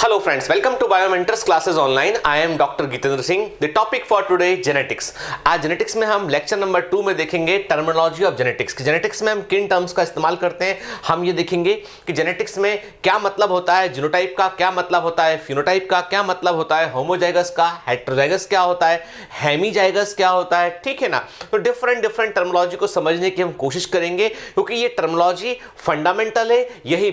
Hello friends, welcome to Biomentors classes online. I am Dr. Gitendra Singh. The topic for today genetics. आज genetics में हम lecture number 2 में देखेंगे terminology of genetics कि genetics में हम किन टर्म्स का इस्तेमाल करते हैं। हम ये देखेंगे कि जेनेटिक्स में क्या मतलब होता है, जीनोटाइप का क्या मतलब होता है, फिनोटाइप का क्या मतलब होता है, होमोजाइगस का, हेटेरोजाइगस क्या होता है, हेमीजाइगस क्या होता है, ठीक है ना। तो डिफरेंट टर्मिनोलॉजी को समझने की हम कोशिश करेंगे क्योंकि ये टर्मिनोलॉजी फंडामेंटल है, यही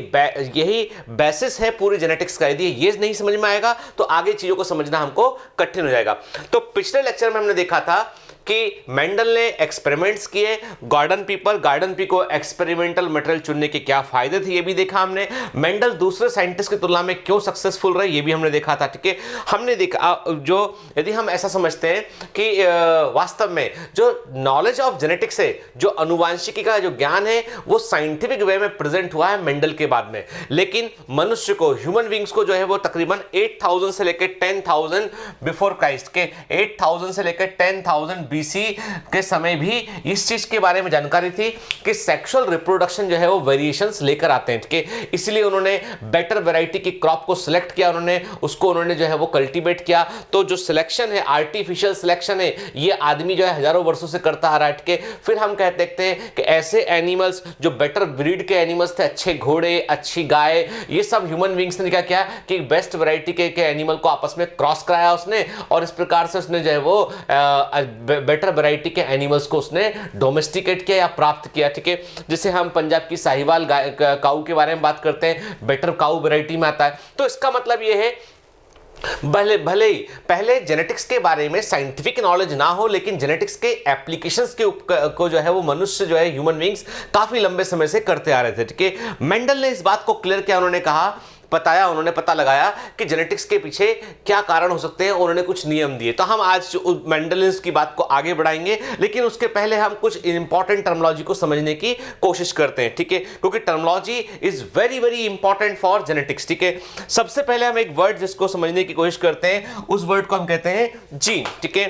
बेसिस है पूरी जेनेटिक्स का। यदि ये नहीं समझ में आएगा तो आगे चीजों को समझना हमको कठिन हो जाएगा। तो पिछले लेक्चर में हमने देखा था कि मेंडल ने एक्सपेरिमेंट्स किए, गॉर्डन पी को एक्सपेरिमेंटल मटेरियल चुनने के क्या फायदे थे ये भी देखा हमने। मेंडल दूसरे साइंटिस्ट की तुलना में क्यों सक्सेसफुल रहे ये भी हमने देखा था, ठीक है। हमने देखा जो यदि हम ऐसा समझते हैं कि वास्तव में जो नॉलेज ऑफ जेनेटिक्स है, जो अनुवांशिकी का जो ज्ञान है वो साइंटिफिक वे में प्रेजेंट हुआ है मेंडल के बाद में, लेकिन मनुष्य को, ह्यूमन बींग्स को जो है वो तकरीबन 8000 से लेकर 10000 बिफोर क्राइस्ट के 8000 से लेकर 10000 बीसी के समय भी इस चीज के बारे में जानकारी थी कि सेक्सुअल रिप्रोडक्शन जो है वो वेरिएशंस लेकर आते हैं, ठीक है। इसलिए उन्होंने बेटर वैरायटी की क्रॉप को सिलेक्ट किया, उन्होंने जो है वो कल्टीवेट किया। तो जो सिलेक्शन है, आर्टिफिशियल सिलेक्शन है, ये आदमी जो है हजारों वर्षों से करता आ रहा है, ठीक है। फिर हम देखते हैं कि ऐसे एनिमल्स जो बेटर ब्रीड के एनिमल्स थे, अच्छे घोड़े, अच्छी गाय, ये सब ह्यूमन बींग्स ने क्या किया कि बेस्ट वैरायटी के एनिमल को आपस में क्रॉस कराया उसने, और इस प्रकार से उसने जो है वो बेटर वैरायटी के एनिमल्स को उसने डोमेस्टिकेट किया या प्राप्त किया, ठीक है। जैसे हम पंजाब की साहिवाल काऊ के बारे में बात करते हैं, बेटर काऊ वैरायटी में आता है। तो इसका मतलब यह है भले ही पहले जेनेटिक्स के बारे में साइंटिफिक नॉलेज ना हो, लेकिन जेनेटिक्स के एप्लीकेशंस को जो है वो मनुष्य जो है ह्यूमन बींग्स काफी लंबे समय से करते आ रहे थे, ठीक है। मेंडल ने इस बात को क्लियर किया, उन्होंने पता लगाया कि जेनेटिक्स के पीछे क्या कारण हो सकते हैं, उन्होंने कुछ नियम दिए। तो हम आज मेंडल की बात को आगे बढ़ाएंगे, लेकिन उसके पहले हम कुछ इंपॉर्टेंट टर्मिनोलॉजी को समझने की कोशिश करते हैं, ठीक है, क्योंकि terminology is very very important for genetics, ठीक है। सबसे पहले हम एक वर्ड जिसको समझने की कोशिश करते हैं, उस वर्ड को हम कहते हैं जीन, ठीक है।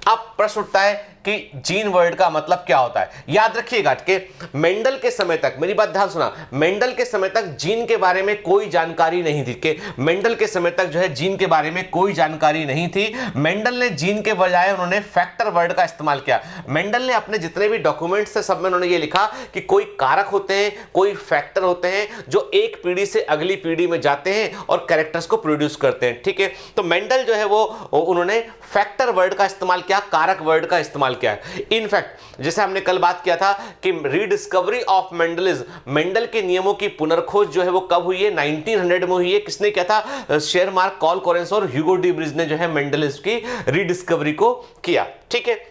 अब प्रश्न उठता है कि जीन वर्ड का मतलब क्या होता है। याद रखिएगा कि मेंडल के समय तक, मेरी बात ध्यान सुना, मेंडल के समय तक जीन के बारे में कोई जानकारी नहीं थी, कि मेंडल के समय तक जो है जीन के बारे में कोई जानकारी नहीं थी। मेंडल ने जीन के बजाय उन्होंने फैक्टर वर्ड का इस्तेमाल किया। मेंडल ने अपने जितने भी डॉक्यूमेंट्स थे सब में उन्होंने ये लिखा कि कोई कारक होते हैं, कोई फैक्टर होते हैं जो एक पीढ़ी से अगली पीढ़ी में जाते हैं और कैरेक्टर्स को प्रोड्यूस करते हैं, ठीक है। तो मेंडल जो है वो उन्होंने फैक्टर वर्ड का इस्तेमाल किया, कारक वर्ड का इस्तेमाल किया है। इनफैक्ट जैसे हमने कल बात किया था कि रीडिस्कवरी ऑफ मेंडलिज्म, मेंडल के नियमों की पुनर्खोज जो है वो कब हुई है, 1900 में हुई है। किसने किया था? शेरमार्क, कॉल कोरेंस और ह्यूगो डी ब्रिज ने जो है मेंडलिज्म की रीडिस्कवरी को किया, ठीक है।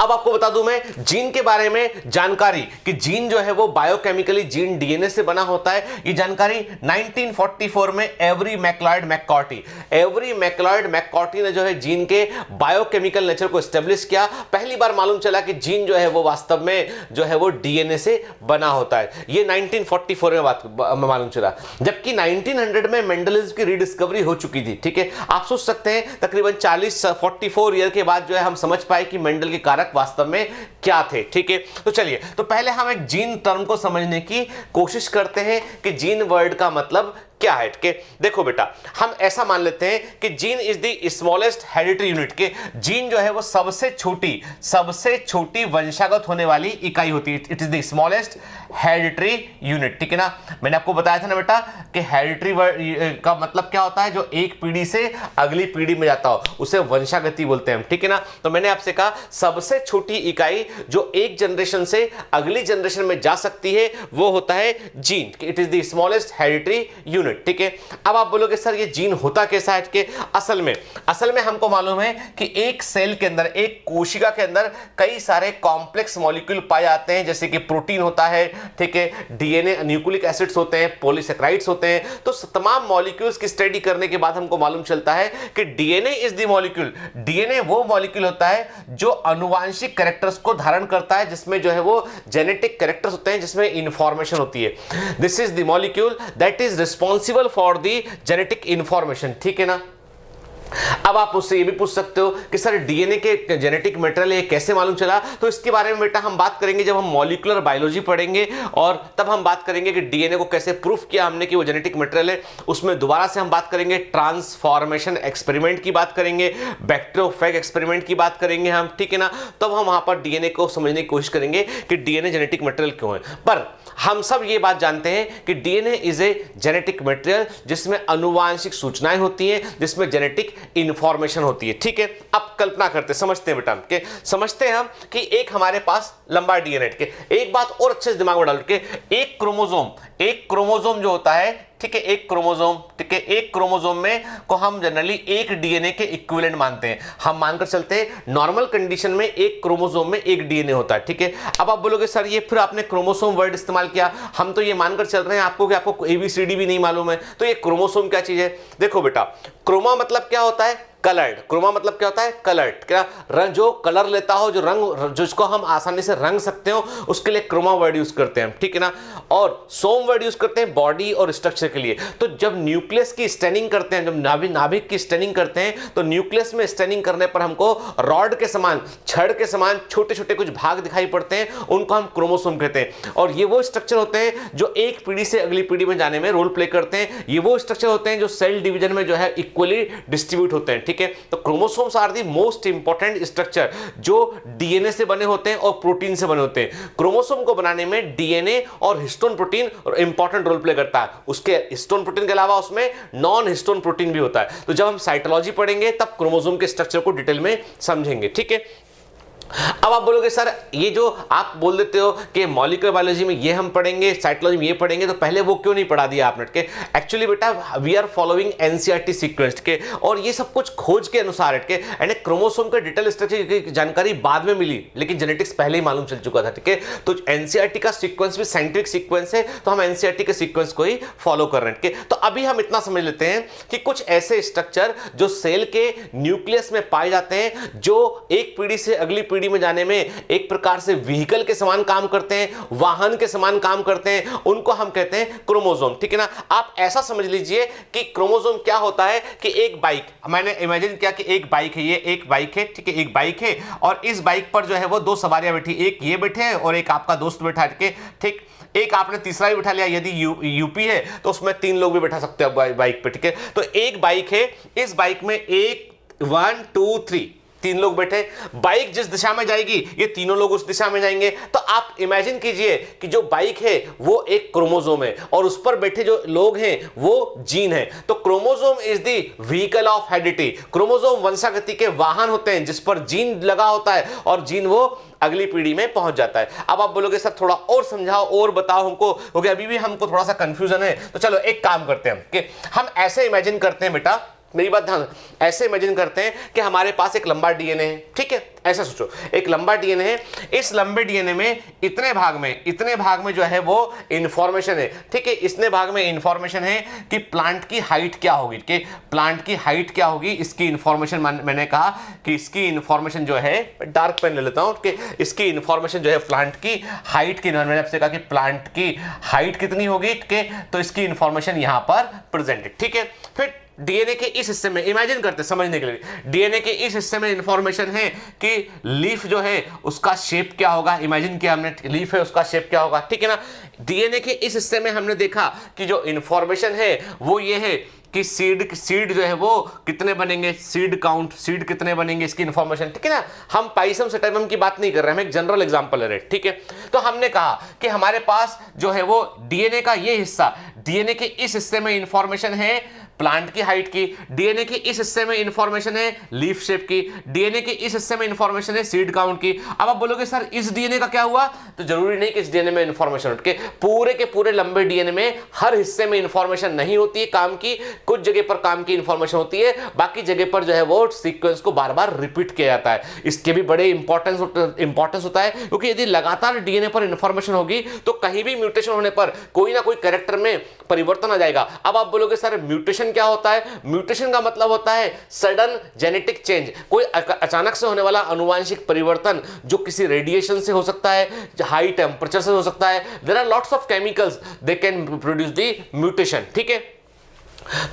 अब आपको बता दूं मैं जीन के बारे में जानकारी कि जीन जो है वो बायोकेमिकली जीन डीएनए से बना होता है। ये जानकारी 1944 में एवरी मैक्लॉयड मैककॉर्टी ने जो है जीन के बायोकेमिकल नेचर को एस्टेब्लिश किया। पहली बार मालूम चला कि जीन जो है वो वास्तव में जो है वो डीएनए से बना होता है। ये 1944 में मालूम चला, जबकि 1900 में मेंडलिज्म की रीडिस्कवरी हो चुकी थी, ठीक है। आप सोच सकते हैं तकरीबन 44 ईयर के बाद जो है हम समझ पाए कि मेंडल कारक वास्तव में क्या थे, ठीक है। तो चलिए, तो पहले हम एक जीन टर्म को समझने की कोशिश करते हैं कि जीन वर्ड का मतलब क्या है, ठीक है। देखो बेटा, हम ऐसा मान लेते हैं कि gene is the smallest hereditary unit, के जीन जो है वो सबसे छोटी वंशागत होने वाली इकाई होती है। It is the smallest hereditary unit, ठीक है ना। मैंने आपको बताया था ना बेटा कि हेरिडिटरी का मतलब क्या होता है, जो एक पीढ़ी से अगली पीढ़ी में जाता हो उसे वंशागति बोलते हैं, ठीक है ना। तो मैंने आपसे कहा सबसे छोटी इकाई जो एक जनरेशन से अगली जनरेशन में जा सकती है वो होता है gene. It is the smallest hereditary unit, ठीक है। अब आप बोलोगे सर ये जीन होता कैसा है, कि असल में हमको मालूम है कि एक सेल के अंदर, एक कोशिका के अंदर कई सारे कॉम्प्लेक्स मॉलिक्यूल पाए जाते हैं, जैसे कि प्रोटीन होता है, ठीक है, डीएनए, न्यूक्लिक एसिड्स होते हैं, पॉलीसेकेराइड्स होते हैं। तो तमाम मॉलिक्यूल्स की स्टडी करने के बाद हमको मालूम चलता है कि DNA is the molecule. DNA वो मॉलिक्यूल होता है जो अनुवांशिक कैरेक्टर्स को धारण करता है, जिसमें जो है वो जेनेटिक कैरेक्टर्स होते हैं, जिसमें इंफॉर्मेशन होती है। This is the molecule that is responsible for the genetic information, ठीक है ना। अब आप मुझसे ये भी पूछ सकते हो कि सर डीएनए के जेनेटिक मटेरियल ये कैसे मालूम चला, तो इसके बारे में बेटा हम बात करेंगे जब हम मॉलिक्यूलर बायोलॉजी पढ़ेंगे, और तब हम बात करेंगे कि डीएनए को कैसे प्रूफ किया हमने कि वो जेनेटिक मटेरियल है। उसमें दोबारा से हम बात करेंगे ट्रांसफॉर्मेशन एक्सपेरिमेंट की बात करेंगे, बैक्टीरियोफेज एक्सपेरिमेंट की बात करेंगे हम, ठीक है ना। तब हम वहां पर डीएनए को समझने की कोशिश करेंगे कि डीएनए जेनेटिक मटेरियल क्यों है। पर हम सब ये बात जानते हैं कि DNA is a genetic material जिसमें आनुवांशिक सूचनाएं होती हैं, जिसमें जेनेटिक इंफॉर्मेशन होती है, ठीक है। अब कल्पना करते समझते हैं बेटा के समझते हैं हम कि एक हमारे पास लंबा डीएनए के, एक बात और अच्छे से दिमाग में डाल के, एक क्रोमोसोम जो होता है, ठीक है, एक क्रोमोसोम, ठीक है, एक क्रोमोसोम में को हम जनरली एक डीएनए के इक्विवेलेंट मानते हैं। हम मानकर चलते हैं नॉर्मल कंडीशन में एक क्रोमोसोम में एक डीएनए होता है, ठीक है। अब आप बोलोगे सर ये फिर आपने क्रोमोसोम वर्ड इस्तेमाल किया, हम तो ये मानकर चल रहे हैं आपको कि आपको एबीसीडी भी नहीं मालूम है, तो ये क्रोमोसोम क्या चीज है। देखो बेटा, क्रोमा मतलब क्या होता है, कलर्ड। क्रोमा मतलब क्या होता है, कलर्ड। क्या रंग, जो कलर लेता हो, जो रंग जिसको हम आसानी से रंग सकते हो, उसके लिए क्रोमा वर्ड यूज करते हैं, ठीक है ना। और सोम वर्ड यूज करते हैं बॉडी और स्ट्रक्चर के लिए। तो जब न्यूक्लियस की स्टेनिंग करते हैं, जब नाभिक की स्टेनिंग करते हैं, तो न्यूक्लियस में स्टेनिंग करने पर हमको रॉड के समान, छड़ के समान छोटे छोटे कुछ भाग दिखाई पड़ते हैं, उनको हम क्रोमोसोम कहते हैं। और ये वो स्ट्रक्चर होते हैं जो एक पीढ़ी से अगली पीढ़ी में जाने में रोल प्ले करते हैं। ये वो स्ट्रक्चर होते हैं जो सेल डिवीजन में जो है इक्वली डिस्ट्रीब्यूट होते हैं, ठीक है। तो chromosomes are the most important structure जो डीएनए से बने होते हैं और प्रोटीन से बने होते हैं। क्रोमोसोम को बनाने में डीएनए और histone protein important role play करता है। उसके हिस्टोन प्रोटीन के अलावा उसमें नॉन हिस्टोन प्रोटीन भी होता है। तो जब हम साइटोलॉजी पढ़ेंगे तब क्रोमोसोम के स्ट्रक्चर को डिटेल में समझेंगे, ठीक है। अब आप बोलोगे सर ये जो आप बोल देते हो कि मॉलिक्यूलर बायोलॉजी में ये हम पढ़ेंगे, साइटोलॉजी में ये पढ़ेंगे, तो पहले वो क्यों नहीं पढ़ा दिया आपने के। एक्चुअली बेटा we are following NCERT sequence के, और ये सब कुछ खोज के अनुसार के, यानी क्रोमोसोम के डिटेल स्ट्रक्चर की जानकारी बाद में मिली, लेकिन जेनेटिक्स पहले ही मालूम चल चुका था, ठीक है। तो एनसीईआरटी का सीक्वेंस भी साइंटिफिक सीक्वेंस है, तो हम एनसीईआरटी के सीक्वेंस को ही फॉलो कर रहे हैं। तो अभी हम इतना समझ लेते हैं कि कुछ ऐसे स्ट्रक्चर जो सेल के न्यूक्लियस में पाए जाते हैं, जो एक पीढ़ी से अगली पीढ़ी में जाने में एक प्रकार से व्हीकल के समान काम करते हैं, वाहन के समान काम करते हैं, उनको हम कहते हैं क्रोमोसोम, ठीक है ना। आप ऐसा समझ लीजिए कि क्रोमोसोम क्या होता है कि एक बाइक, मैंने इमेजिन किया कि एक बाइक है, ये एक बाइक है, ठीक है, एक बाइक है, और इस बाइक पर जो है वो दो सवारियां बैठी, एक ये बैठे हैं और एक आपका दोस्त बैठा है, ठीक। एक आपने तीसरा भी बैठा लिया, यदि यूपी है तो उसमें 3 लोग भी बैठा सकते हैं बाइक पे, ठीक है। तो एक बाइक है, इस बाइक में 1 2 3 3 लोग बैठे, बाइक जिस दिशा में जाएगी ये तीनों लोग उस दिशा में जाएंगे। तो आप इमेजिन कीजिए कि जो बाइक है वो एक क्रोमोसोम है और उस पर बैठे जो लोग हैं वो जीन है। तो chromosome is the vehicle of heredity. Chromosome वंशागति के वाहन होते हैं जिस पर जीन लगा होता है और जीन वो अगली पीढ़ी में पहुंच जाता है। अब आप बोलोगे सर थोड़ा और समझाओ और बताओ हमको, क्योंकि अभी भी हमको थोड़ा सा कंफ्यूजन है। तो चलो एक काम करते हैं कि हम ऐसे इमेजिन करते हैं, बेटा मेरी बात ध्यान, ऐसे इमेजिन करते हैं कि हमारे पास एक लंबा डीएनए है, ठीक है। ऐसा सोचो एक लंबा डीएनए है, इस लंबे डीएनए में इतने भाग में जो है वो इंफॉर्मेशन है, ठीक है। इतने भाग में इंफॉर्मेशन है कि प्लांट की हाइट क्या होगी, कि प्लांट की हाइट क्या होगी, इसकी इंफॉर्मेशन मैंने कहा कि इसकी इंफॉर्मेशन जो है, डार्क पेन ले लेता हूं कि इसकी इंफॉर्मेशन जो है प्लांट की हाइट की, मैंने आपसे कहा कि प्लांट की हाइट कितनी होगी, ठीक है। तो इसकी इंफॉर्मेशन यहां पर प्रेजेंट है, ठीक है। फिर डीएनए के इस हिस्से में इमेजिन करते समझने के लिए, डीएनए के इस हिस्से में इंफॉर्मेशन है कि लीफ जो है उसका शेप क्या होगा, इमेजिन किया हमने लीफ है उसका शेप क्या होगा, ठीक है ना। डीएनए के इस हिस्से में हमने देखा कि जो इंफॉर्मेशन है वो ये है कि सीड जो है वो कितने बनेंगे, सीड काउंट, सीड कितने बनेंगे, इसकी इंफॉर्मेशन, ठीक है ना। हम पाइसम सेटाइवम की बात नहीं कर रहे हैं, हम एक जनरल एग्जांपल ले रहे हैं, ठीक है। तो हमने कहा कि हमारे पास जो है वो डीएनए का ये हिस्सा, डीएनए के इस हिस्से में इंफॉर्मेशन है प्लांट की हाइट की, डीएनए के इस हिस्से में इंफॉर्मेशन है लीफ शेप की, डीएनए के इस हिस्से में इंफॉर्मेशन है सीड काउंट की। अब आप बोलोगे सर इस डीएनए का क्या हुआ, तो जरूरी नहीं कि इस डीएनए में इंफॉर्मेशन के पूरे लंबे डीएनए में हर हिस्से में इंफॉर्मेशन नहीं होती है काम की, कुछ जगह पर काम की इंफॉर्मेशन होती है, बाकी जगह पर जो है वो सीक्वेंस को बार बार रिपीट किया जाता है। इसके भी बड़े इंपॉर्टेंस होता है, क्योंकि यदि लगातार डीएनए पर इंफॉर्मेशन होगी तो कहीं भी म्यूटेशन होने पर कोई ना कोई कैरेक्टर में परिवर्तन आ जाएगा। अब आप बोलोगे सर म्यूटेशन क्या होता है, म्यूटेशन का मतलब होता है सडन जेनेटिक चेंज, कोई अचानक से होने वाला अनुवांशिक परिवर्तन जो किसी रेडिएशन से हो सकता है, हाई टेम्परेचर से हो सकता है। There are lots of chemicals they can produce the mutation, ठीक है।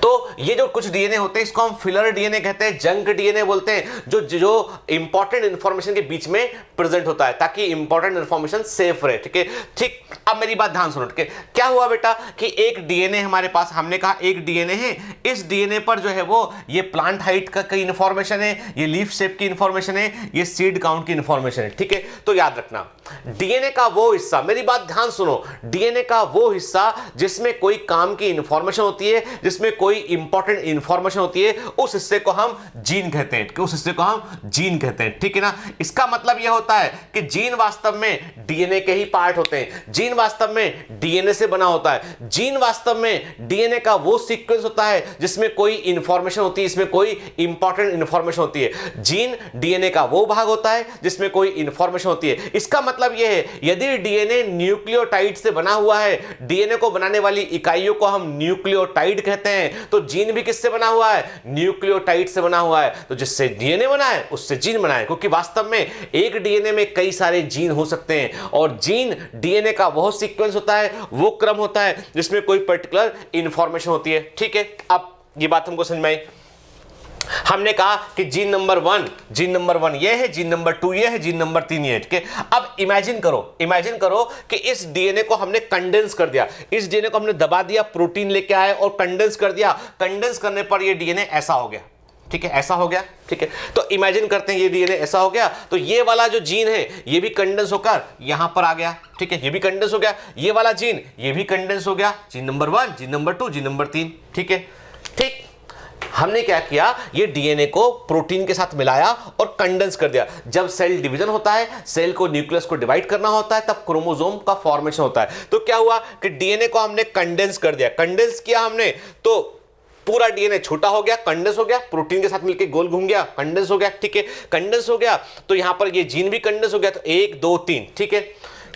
तो ये जो कुछ डीएनए होते हैं इसको हम फिलर डीएनए कहते हैं, जंक डीएनए बोलते हैं, जो जो इंपॉर्टेंट इंफॉर्मेशन के बीच में प्रेजेंट होता है ताकि इंपॉर्टेंट इंफॉर्मेशन सेफ रहे। ठीक है, ठीक। अब मेरी बात ध्यान सुनो। ठीक है, क्या हुआ बेटा कि एक डीएनए हमारे पास, हमने कहा एक डीएनए है, इस डीएनए पर जो है वो ये प्लांट हाइट का कई इंफॉर्मेशन है, ये लीफ शेप की इंफॉर्मेशन है, ये सीड काउंट की इंफॉर्मेशन है। ठीक है, तो याद रखना डीएनए का वो हिस्सा, मेरी बात ध्यान सुनो, डीएनए का वो हिस्सा जिसमें कोई काम की इंफॉर्मेशन होती है, जिसमें कोई इंपॉर्टेंट इंफॉर्मेशन होती है, उस हिस्से को हम जीन कहते हैं, उस हिस्से को हम जीन कहते हैं। ठीक है ना, इसका मतलब यह होता है कि जीन वास्तव में डीएनए के ही पार्ट होते हैं, जीन वास्तव में डीएनए से बना होता है, जीन वास्तव में डीएनए का वो सीक्वेंस होता है जिसमें कोई इंफॉर्मेशन होती है, इसमें कोई इंपॉर्टेंट इंफॉर्मेशन होती है। जीन डीएनए का वो भाग होता है जिसमें कोई इंफॉर्मेशन होती है। इसका मतलब यह है यदि डीएनए न्यूक्लियोटाइड से बना हुआ है, डीएनए को बनाने वाली इकाइयों को हम न्यूक्लियोटाइड कहते हैं, तो जीन भी किससे बना हुआ है? न्यूक्लियोटाइड से बना हुआ है। तो जिससे डीएनए बना है उससे जीन बना है, क्योंकि वास्तव में एक डीएनए में कई सारे जीन हो सकते हैं और जीन डीएनए का वो सीक्वेंस होता है, वो क्रम होता है जिसमें कोई पर्टिकुलर इंफॉर्मेशन होती है। ठीक है, अब ये बात हमको समझ में आई। हमने कहा कि जीन नंबर 1 ये है, जीन नंबर 2 ये है, जीन नंबर 3 ये है। ठीक है, अब इमेजिन करो कि इस डीएनए को हमने कंडेंस कर दिया, इस डीएनए को हमने दबा दिया, प्रोटीन लेके आए और कंडेंस कर दिया। कंडेंस करने पर ये डीएनए ऐसा हो गया। ठीक है, ऐसा हो गया। ठीक है, तो इमेजिन करते हैं ये डीएनए ऐसा हो गया, तो ये वाला जो जीन है ये भी कंडेंस होकर यहां पर आ गया। ठीक है, ये भी कंडेंस हो गया, ये वाला जीन ये भी कंडेंस हो गया, gene number 1, gene number 2, gene number 3। ठीक है, ठीक। हमने क्या किया, ये डीएनए को प्रोटीन के साथ मिलाया और कंडेंस कर दिया। जब सेल डिवीजन होता है, सेल को न्यूक्लियस को डिवाइड करना होता है, तब क्रोमोसोम का फॉर्मेशन होता है। तो क्या हुआ कि डीएनए को हमने कंडेंस कर दिया, कंडेंस किया हमने, तो पूरा डीएनए छोटा हो गया, कंडेंस हो गया, प्रोटीन के साथ मिलकर गोल घूम गया, कंडेंस हो गया। ठीक है, कंडेंस हो गया तो यहां पर ये जीन भी कंडेंस हो गया, तो 1 2 3। ठीक है,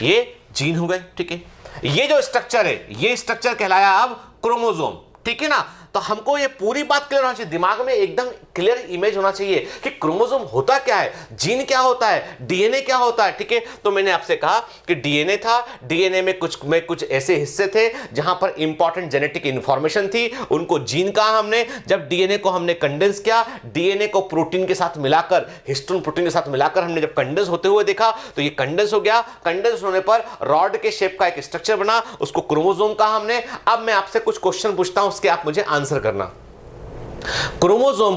ये जीन हो गए। ठीक है, ये जो स्ट्रक्चर है ये स्ट्रक्चर कहलाया अब क्रोमोसोम। ठीक है ना, तो हमको ये पूरी बात क्लियर होना चाहिए, दिमाग में एकदम क्लियर इमेज होना चाहिए कि क्रोमोसोम होता क्या है, जीन क्या होता है, डीएनए क्या होता है। ठीक है, तो मैंने आपसे कहा कि डीएनए था, डीएनए में कुछ ऐसे हिस्से थे जहां पर इंपॉर्टेंट जेनेटिक इंफॉर्मेशन थी, उनको जीन कहा हमने। जब डीएनए को हमने कंडेंस किया, डीएनए को प्रोटीन के साथ मिलाकर, हिस्टोन प्रोटीन के साथ मिलाकर हमने जब कंडेंस होते हुए देखा तो ये कंडेंस हो गया। कंडेंस होने पर रॉड के शेप का एक स्ट्रक्चर बना, उसको क्रोमोसोम कहा हमने। अब मैं आपसे कुछ क्वेश्चन पूछता हूं, उसके आप मुझे आंसर करना। क्रोमोसोम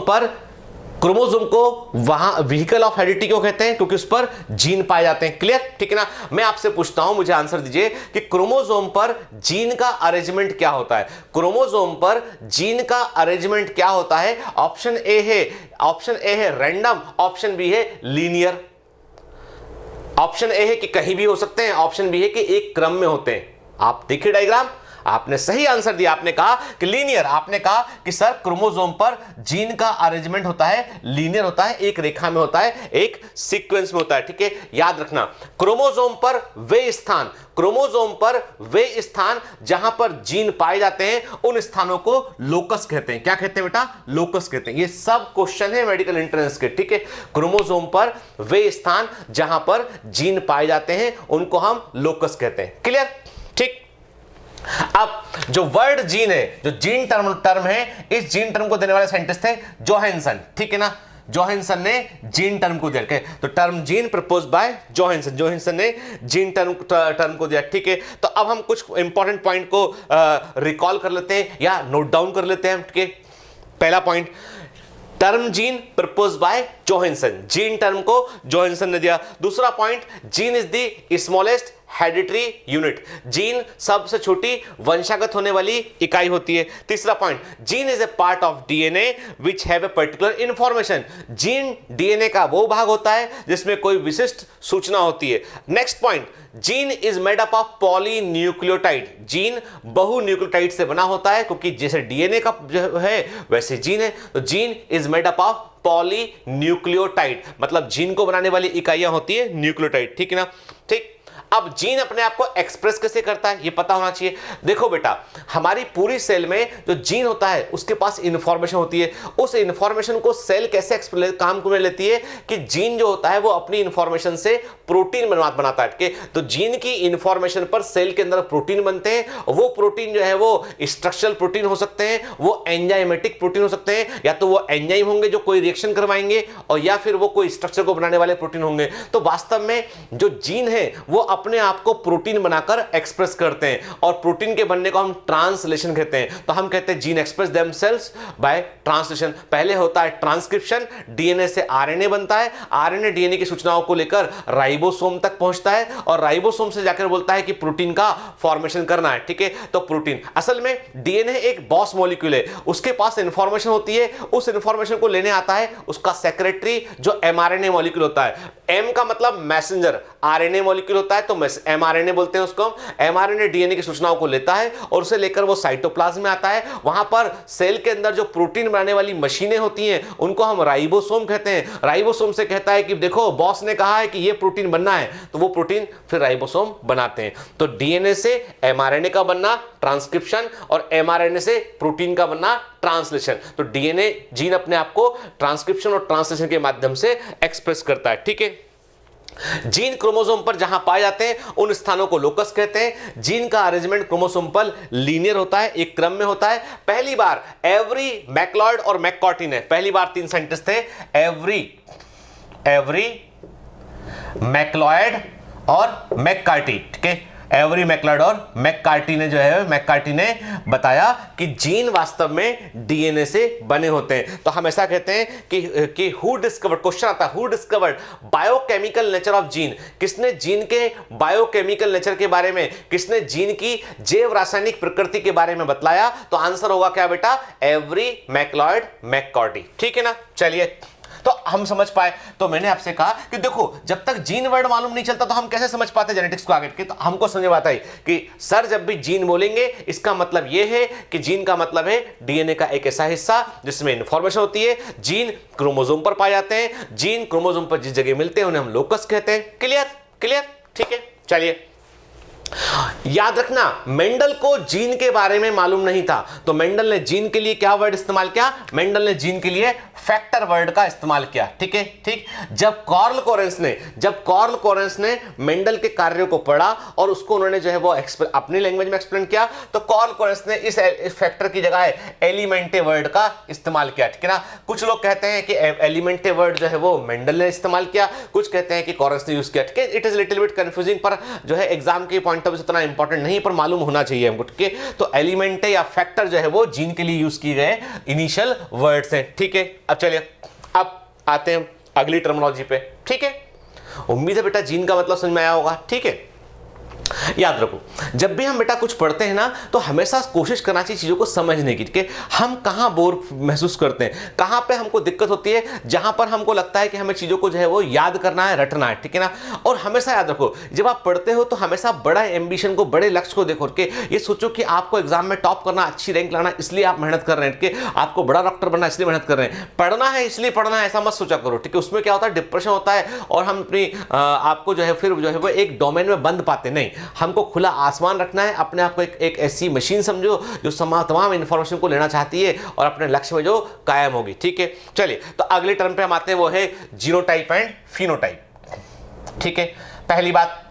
को वहां व्हीकल ऑफ हेरिडिटी क्यों कहते हैं? क्योंकि उस पर जीन पाए जाते हैं। क्लियर? ठीक है ना, मैं आपसे पूछता हूं, मुझे आंसर दीजिए कि क्रोमोसोम पर जीन का अरेंजमेंट क्या होता है? क्रोमोसोम पर जीन का अरेंजमेंट क्या होता है? ऑप्शन ए है रैंडम, ऑप्शन बी है लीनियर। ऑप्शन ए है कि कहीं भी हो सकते हैं, ऑप्शन बी है कि एक क्रम में होते हैं। आप देखिए डायग्राम, आपने सही आंसर दिया, आपने कहा कि लीनियर। आपने कहा कि सर क्रोमोसोम पर जीन का अरेंजमेंट होता है लीनियर होता है, एक रेखा में होता है, एक सीक्वेंस में होता है। ठीक है, याद रखना क्रोमोसोम पर वे स्थान जहां पर जीन पाए जाते हैं उन स्थानों को लोकस कहते हैं। क्या कहते हैं बेटा? लोकस कहते हैं। ये सब क्वेश्चन है मेडिकल एंट्रेंस के। ठीक है, क्रोमोसोम पर वे स्थान जहां पर जीन पाए जाते हैं उनको हम लोकस कहते हैं। क्लियर? ठीक। अब जो वर्ड जीन है, जो जीन टर्म है, इस जीन टर्म को देने वाले साइंटिस्ट थे जोहानसन। ठीक है ना, जोहानसन ने जीन टर्म को दिया। तो term gene propose by Johansson ने जीन टर्म को दिया। ठीक है, तो अब हम कुछ इंपॉर्टेंट पॉइंट को रिकॉल कर लेते हैं या नोट डाउन कर लेते हैं। ठीक है, पहला point, term gene propose by Johansson, gene term को जोहानसन ने दिया। दूसरा point, gene is the smallest hereditary unit, gene सबसे छोटी वंशागत होने वाली इकाई होती है। तीसरा point, gene is a part of DNA which have a particular information, gene DNA का वो भाग होता है जिसमें कोई विशिष्ट सूचना होती है। Next point, gene is made up of polynucleotide, gene बहुन्यूक्लियोटाइड से बना होता है, क्योंकि जैसे डीएनए का जो है वैसे जीन है, तो gene is made up of polynucleotide, मतलब जीन को बनाने वाली इकाइयां होती है न्यूक्लियोटाइड। ठीक है ना, ठीक। अब जीन अपने आप को एक्सप्रेस कैसे करता है ये पता होना चाहिए। देखो बेटा, हमारी पूरी सेल में जो जीन होता है उसके पास इंफॉर्मेशन होती है। उस इंफॉर्मेशन को सेल कैसे काम में लेती है कि जीन जो होता है वो अपनी इंफॉर्मेशन से प्रोटीन बनाता है। तो जीन की इंफॉर्मेशन पर सेल के अंदर प्रोटीन बनते हैं। वो प्रोटीन जो है वो स्ट्रक्चरल प्रोटीन हो सकते हैं, वो एंजाइमेटिक प्रोटीन हो सकते हैं, या तो वो एंजाइम होंगे जो कोई रिएक्शन करवाएंगे, और या फिर वो कोई स्ट्रक्चर को बनाने वाले प्रोटीन होंगे। तो वास्तव में जो जीन है वो अपने आप को प्रोटीन बनाकर एक्सप्रेस करते हैं, और प्रोटीन के बनने को हम ट्रांसलेशन कहते हैं। तो हम कहते हैं gene express themselves by translation. पहले होता है ट्रांसक्रिप्शन, डीएनए से आरएनए बनता है, आरएनए डीएनए की सूचनाओं को लेकर राइबोसोम तक पहुंचता है, और राइबोसोम से जाकर बोलता है कि प्रोटीन का फॉर्मेशन करना है। ठीक है, तो प्रोटीन असल में डीएनए एक बॉस मॉलिक्यूल है, उसके पास इंफॉर्मेशन होती है, उस इंफॉर्मेशन को लेने आता है उसका सेक्रेटरी जो एमआरएनए मॉलिक्यूल होता है। एम का मतलब मैसेंजर, आरएनए मॉलिक्यूल होता है तो एमआरएनए बोलते हैं उसको। एमआरएनए डीएनए की सूचनाओं को लेता है और उसे लेकर वो साइटोप्लाज्म में आता है। वहां पर सेल के अंदर जो प्रोटीन बनाने वाली मशीनें होती हैं उनको हम राइबोसोम कहते हैं। राइबोसोम से कहता है कि देखो बॉस ने कहा है कि ये प्रोटीन बनना है, तो वो प्रोटीन फिर राइबोसोम बनाते हैं। तो डीएनए से एमआरएनए का बनना ट्रांसक्रिप्शन, और एमआरएनए से प्रोटीन का बनना ट्रांसलेशन। तो डीएनए जीन अपने आप को ट्रांसक्रिप्शन और ट्रांसलेशन के माध्यम से एक्सप्रेस करता है। ठीक है, जीन क्रोमोसोम पर जहां पाए जाते हैं उन स्थानों को लोकस कहते हैं। जीन का अरेंजमेंट क्रोमोसोम पर लीनियर होता है, एक क्रम में होता है। पहली बार एवरी, मैक्लॉयड और मैककार्टी है, पहली बार 3 साइंटिस्ट थे, एवरी मैक्लॉयड और मैककार्टी। ठीक है, एवरी मैक्लॉयड और मैककार्टी ने जो है मैककार्टी ने बताया कि जीन वास्तव में डीएनए से बने होते हैं। तो हम ऐसा कहते हैं कि हु डिस्कवर्ड, क्वेश्चन आता है who discovered biochemical nature of gene, किसने जीन के बायोकेमिकल नेचर के बारे में, किसने जीन की जैव रासायनिक प्रकृति के बारे में बतलाया। तो आंसर होगा क्या बेटा, एवरी मैक्लॉयड मैककार्टी। ठीक है ना, चलिए तो हम समझ पाए। तो मैंने आपसे कहा कि देखो जब तक जीन वर्ड मालूम नहीं चलता तो हम कैसे समझ पाते जेनेटिक्स को आगे के। तो हमको समझ में आता है कि सर जब भी जीन बोलेंगे इसका मतलब यह है कि जीन का मतलब है डीएनए का एक ऐसा हिस्सा जिसमें इंफॉर्मेशन होती है। जीन क्रोमोसोम पर पाए जाते हैं, जीन क्रोमोसोम पर जिस जगह मिलते हैं उन्हें हम लोकस कहते हैं। क्लियर, ठीक है। चलिए याद रखना, मेंडल को जीन के बारे में मालूम नहीं था, तो मेंडल ने जीन के लिए क्या वर्ड इस्तेमाल किया, मेंडल ने जीन के लिए फैक्टर वर्ड का इस्तेमाल किया। ठीक है, ठीक। जब कार्ल कोरेंस ने मेंडल के कार्यों को पढ़ा और उसको उन्होंने जो है वो अपनी लैंग्वेज में एक्सप्लेन किया, तो कार्ल कोरेंस ने इस फैक्टर की जगह एलिमेंटे वर्ड का इस्तेमाल किया। ठीक है ना। कुछ लोग कहते हैं कि एलिमेंटे वर्ड जो है वो मेंडल ने इस्तेमाल किया, कुछ कहते हैं कि कोरेंस ने यूज किया। ठीक है, it is little bit confusing, पर जो है एग्जाम के पॉइंट ऑफ व्यू से इतना इंपॉर्टेंट नहीं, पर मालूम होना चाहिए हमको। ठीक है, तो एलिमेंटे या फैक्टर जो है वो जीन के लिए यूज किए गए इनिशियल वर्ड्स हैं। ठीक है, अब चलिए अब आते हैं अगली टर्मिनोलॉजी पे। ठीक है, उम्मीद है बेटा जीन का मतलब समझ में आया होगा। ठीक है, याद रखो जब भी हम बेटा कुछ पढ़ते हैं ना तो हमेशा कोशिश करना चाहिए चीजों को समझने की। ठीक है, हम कहां बोर महसूस करते हैं, कहां पे हमको दिक्कत होती है, जहां पर हमको लगता है कि हमें चीजों को जो है वो याद करना है, रटना है। ठीक है ना। और हमेशा याद रखो जब आप पढ़ते हो तो हमेशा बड़ा एम्बिशन को, बड़े लक्ष्य को देखो के ये सोचो कि आपको एग्जाम में टॉप करना, अच्छी रैंक लाना, इसलिए आप मेहनत कर रहे हैं। ठीक है, आपको बड़ा डॉक्टर बनना इसलिए मेहनत कर रहे हैं, पढ़ना है इसलिए पढ़ना है, ऐसा मत सोचा करो। ठीक है, उसमें क्या होता है, डिप्रेशन होता है और हम अपनी आपको जो है फिर जो है वो एक डोमेन में बंद पाते नहीं। हमको खुला आसमान रखना है, अपने आप को एक ऐसी मशीन समझो जो तमाम इंफॉर्मेशन को लेना चाहती है और अपने लक्ष्य में जो कायम होगी। ठीक है, चलिए तो अगले टर्म पे हम आते हैं, वो है जीनोटाइप एंड फिनोटाइप। ठीक है, पहली बात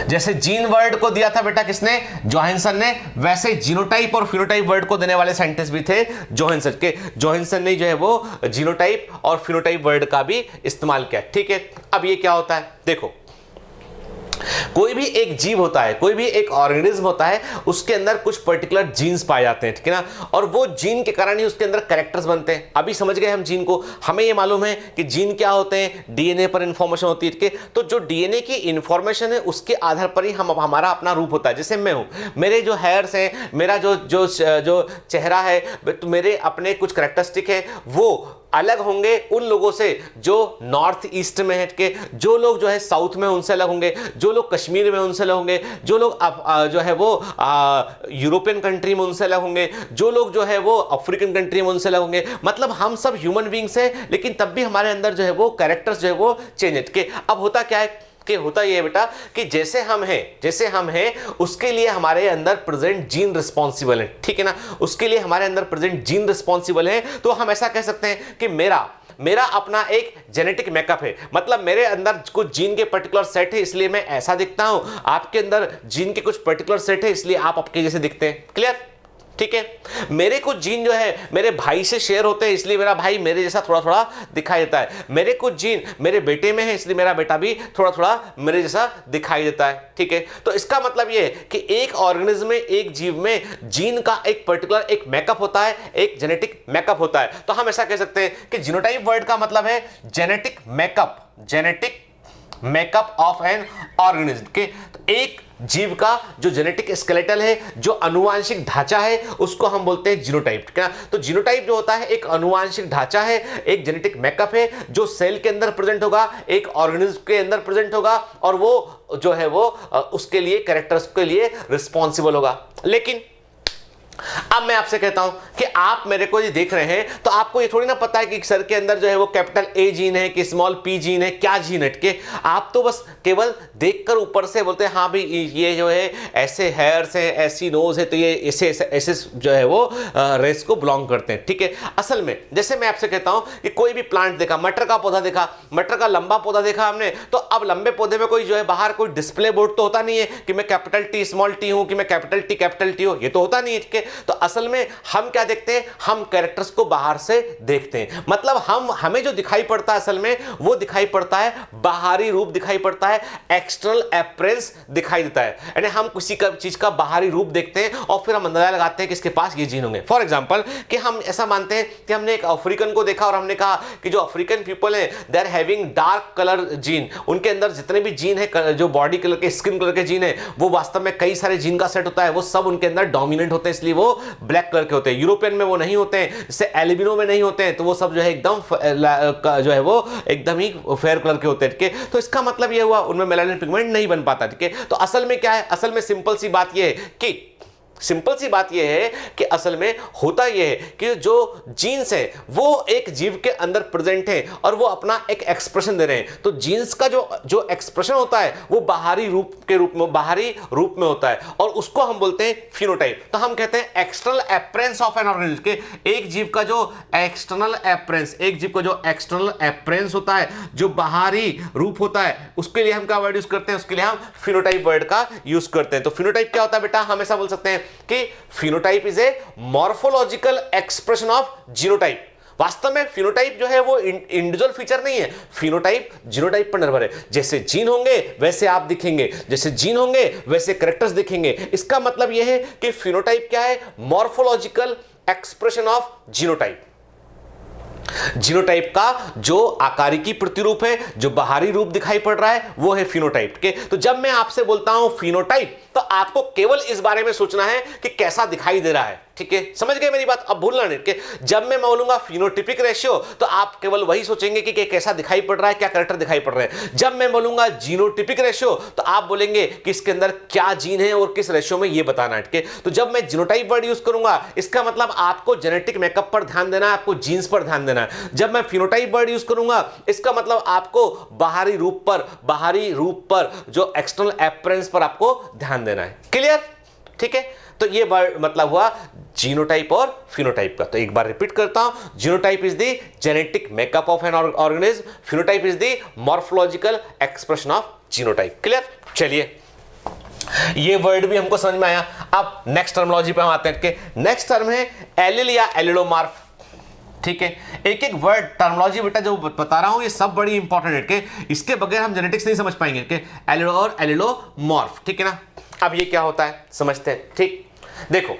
जैसे जीन वर्ड को दिया था बेटा किसने, जोहानसन ने, वैसे जीनोटाइप और फिनोटाइप वर्ड को देने वाले साइंटिस्ट भी थे जोहानसन के। जोहानसन ने जो है वो जीनोटाइप और फिनोटाइप वर्ड का भी इस्तेमाल किया। ठीक है, अब ये क्या होता है, देखो कोई भी एक जीव होता है, कोई भी एक ऑर्गेनिज्म होता है, उसके अंदर कुछ पर्टिकुलर जीन्स पाए जाते हैं। ठीक है ना, और वो जीन के कारण ही उसके अंदर कैरेक्टर्स बनते हैं। अभी समझ गए हम जीन को, हमें ये मालूम है कि जीन क्या होते हैं, डीएनए पर इंफॉर्मेशन होती है। ठीक है, तो जो डीएनए की इंफॉर्मेशन है उसके आधार पर ही हमारा अपना रूप होता है। जैसे मैं हूं, मेरे जो हेयर्स हैं, मेरा जो चेहरा है, तो मेरे अपने कुछ कैरेक्टरिस्टिक है वो अलग होंगे उन लोगों से जो नॉर्थ ईस्ट में है के, जो लोग जो है साउथ में उनसे अलग होंगे, जो लोग कश्मीर में उनसे अलग होंगे, जो लोग जो है वो यूरोपियन कंट्री में उनसे अलग होंगे, जो लोग जो है वो अफ्रीकन कंट्री में उनसे अलग होंगे। मतलब हम सब ह्यूमन बींग्स हैं, लेकिन तब भी हमारे अंदर जो है वो कैरेक्टर्स जो है वो चेंज है। अब होता क्या है कि होता ये है बेटा कि जैसे हम हैं उसके लिए हमारे अंदर प्रेजेंट जीन रिस्पॉन्सिबल है, ठीक है ना, उसके लिए हमारे अंदर प्रेजेंट जीन रिस्पॉन्सिबल है। तो हम ऐसा कह सकते हैं कि मेरा अपना एक जेनेटिक मेकअप है, मतलब मेरे अंदर कुछ जीन के पर्टिकुलर सेट है इसलिए मैं ऐसा दिखता हूं, आपके अंदर जीन के कुछ पर्टिकुलर सेट है इसलिए आप आपके जैसे दिखते हैं। क्लियर? ठीक है। मेरे कुछ जीन जो है मेरे भाई से शेयर होते हैं इसलिए मेरा भाई मेरे जैसा थोड़ा थोड़ा दिखाई देता है, मेरे कुछ जीन मेरे बेटे में है इसलिए मेरा बेटा भी थोड़ा थोड़ा मेरे जैसा दिखाई देता है। ठीक है, तो इसका मतलब ये है कि एक ऑर्गेनिज्म में, एक जीव में जीन का एक पर्टिकुलर एक मेकअप होता है, एक जेनेटिक मेकअप होता है। तो हम ऐसा कह सकते हैं कि जीनोटाइप वर्ड का मतलब है genetic makeup of an organism के। तो एक जीव का जो जेनेटिक स्केलेटल है, जो अनुवांशिक ढांचा है, उसको हम बोलते हैं जीनोटाइप। ठीक है, तो जीनोटाइप जो होता है एक अनुवांशिक ढांचा है, एक जेनेटिक मेकअप है जो सेल के अंदर प्रेजेंट होगा, एक ऑर्गेनिज्म के अंदर प्रेजेंट होगा और वो जो है वो उसके लिए कैरेक्टर्स के लिए रिस्पॉन्सिबल होगा। लेकिन अब मैं आपसे कहता हूं कि आप मेरे को ये देख रहे हैं तो आपको ये थोड़ी ना पता है कि सर के अंदर जो है वो कैपिटल ए जीन है कि स्मॉल पी जीन है, क्या जीन है के। आप तो बस केवल देखकर ऊपर से बोलते हैं हाँ भाई ये जो है ऐसे हेयर्स है, ऐसी नोज है, तो ये ऐसे जो है वो रेस को बिलोंग करते हैं। ठीक है, असल में जैसे मैं आपसे कहता हूं कि कोई भी प्लांट देखा, मटर का पौधा देखा, मटर का लंबा पौधा देखा हमने, तो अब लंबे पौधे में कोई जो है बाहर कोई डिस्प्ले बोर्ड तो होता नहीं है कि मैं कैपिटल टी स्मॉल टी हूं, कि मैं कैपिटल टी हूं, ये तो होता नहीं है। ठीक है, तो असल में हम क्या देखते हैं, हम कैरेक्टर्स को बाहर से देखते हैं, मतलब हमें जो दिखाई पड़ता है असल में वो दिखाई पड़ता है बाहरी रूप दिखाई पड़ता है, एक्सटर्नल अपीयरेंस दिखाई देता है, यानी हम किसी का चीज का बाहरी रूप देखते हैं और फिर हम अंदाजा लगाते हैं कि इसके पास ये जीन होंगे। फॉर एग्जांपल कि हम ऐसा मानते हैं कि हमने एक अफ्रीकन को देखा और हमने कहा कि जो अफ्रीकन पीपल हैं they are having dark colour gene, उनके अंदर जितने भी जीन है, जो बॉडी कलर के, स्किन कलर के जीन है, वो वास्तव में कई सारे जीन का सेट होता है, वो सब उनके अंदर डोमिनेंट होते हैं इसलिए वो ब्लैक कलर के होते हैं। यूरोपियन में वो नहीं होते हैं, जैसे एल्बिनो में नहीं होते हैं, तो वो सब जो है एकदम जो है वो एकदम ही फेयर कलर के होते हैं। ठीक है, तो इसका मतलब ये हुआ उनमें मेलानिन पिगमेंट नहीं बन पाता। ठीक है, तो असल में क्या है, असल में सिंपल सी बात ये है कि असल में होता यह है कि जो जीन्स है वो एक जीव के अंदर प्रेजेंट है और वो अपना एक एक्सप्रेशन दे रहे हैं। तो जीन्स का जो एक्सप्रेशन होता है वो बाहरी रूप में होता है और उसको हम बोलते हैं फिनोटाइप। तो हम कहते हैं external appearance of an organism के एक जीव का जो एक्सटर्नल अपीयरेंस होता है, जो बाहरी रूप होता है, उसके लिए हम क्या वर्ड यूज करते हैं, उसके लिए हम फिनोटाइप वर्ड का यूज करते हैं। तो फिनोटाइप क्या होता है बेटा, हम ऐसा बोल सकते हैं कि phenotype is a morphological expression of genotype. वास्तव में फिनोटाइप जो है वो इंडिविजुअल फीचर नहीं है, फिनोटाइप जीनोटाइप पर निर्भर है। जैसे जीन होंगे वैसे आप दिखेंगे, जैसे जीन होंगे वैसे कैरेक्टर्स दिखेंगे। इसका मतलब यह है कि फिनोटाइप क्या है, morphological expression of genotype. Genotype का जो आकारिकी प्रतिरूप है, जो बाहरी रूप दिखाई पड़ रहा है, वो है फिनोटाइप के। तो जब मैं आपसे बोलता हूं फिनोटाइप तो आपको केवल इस बारे में सोचना है कि कैसा दिखाई दे रहा है। ठीक है, समझ गए मेरी बात, अब भूलना नहीं कि जब मैं बोलूंगा फिनोटिपिक रेशियो तो आप केवल वही सोचेंगे कि कैसा दिखाई पड़ रहा है, क्या कैरेक्टर दिखाई पड़ रहे हैं। जब मैं बोलूंगा जीनोटिपिक रेशियो तो आप बोलेंगे कि इसके अंदर क्या जीन है और किस रेशियो में ये बताना है। ठीक है, तो जब मैं जीनोटाइप वर्ड यूज करूंगा इसका मतलब आपको जेनेटिक मेकअप पर ध्यान देना है, आपको जीन्स पर ध्यान देना है। जब मैं फिनोटाइप वर्ड यूज करूंगा इसका मतलब आपको बाहरी रूप पर जो एक्सटर्नल अपीयरेंस पर आपको ध्यान देना है। क्लियर? ठीक है, तो ये वर्ड मतलब हुआ जीनोटाइप और फिनोटाइप का। तो एक बार रिपीट करता हूं, genotype is the genetic makeup of an organism, phenotype is the morphological expression of genotype. Clear? चलिए, ये वर्ड भी हमको समझ में आया। अब नेक्स्ट टर्मिनोलॉजी पे हम आते हैं। नेक्स्ट टर्म है एलिल या एलिलोमार्फ। ठीक है, एक एक वर्ड टर्मिनोलॉजी बेटा जो बता रहा हूं ये सब बड़ी इंपॉर्टेंट है कि इसके बगैर हम जेनेटिक्स नहीं समझ पाएंगे कि एलिलो और एलिलोमॉर्फ। ठीक है ना, अब ये क्या होता है समझते हैं। ठीक, देखो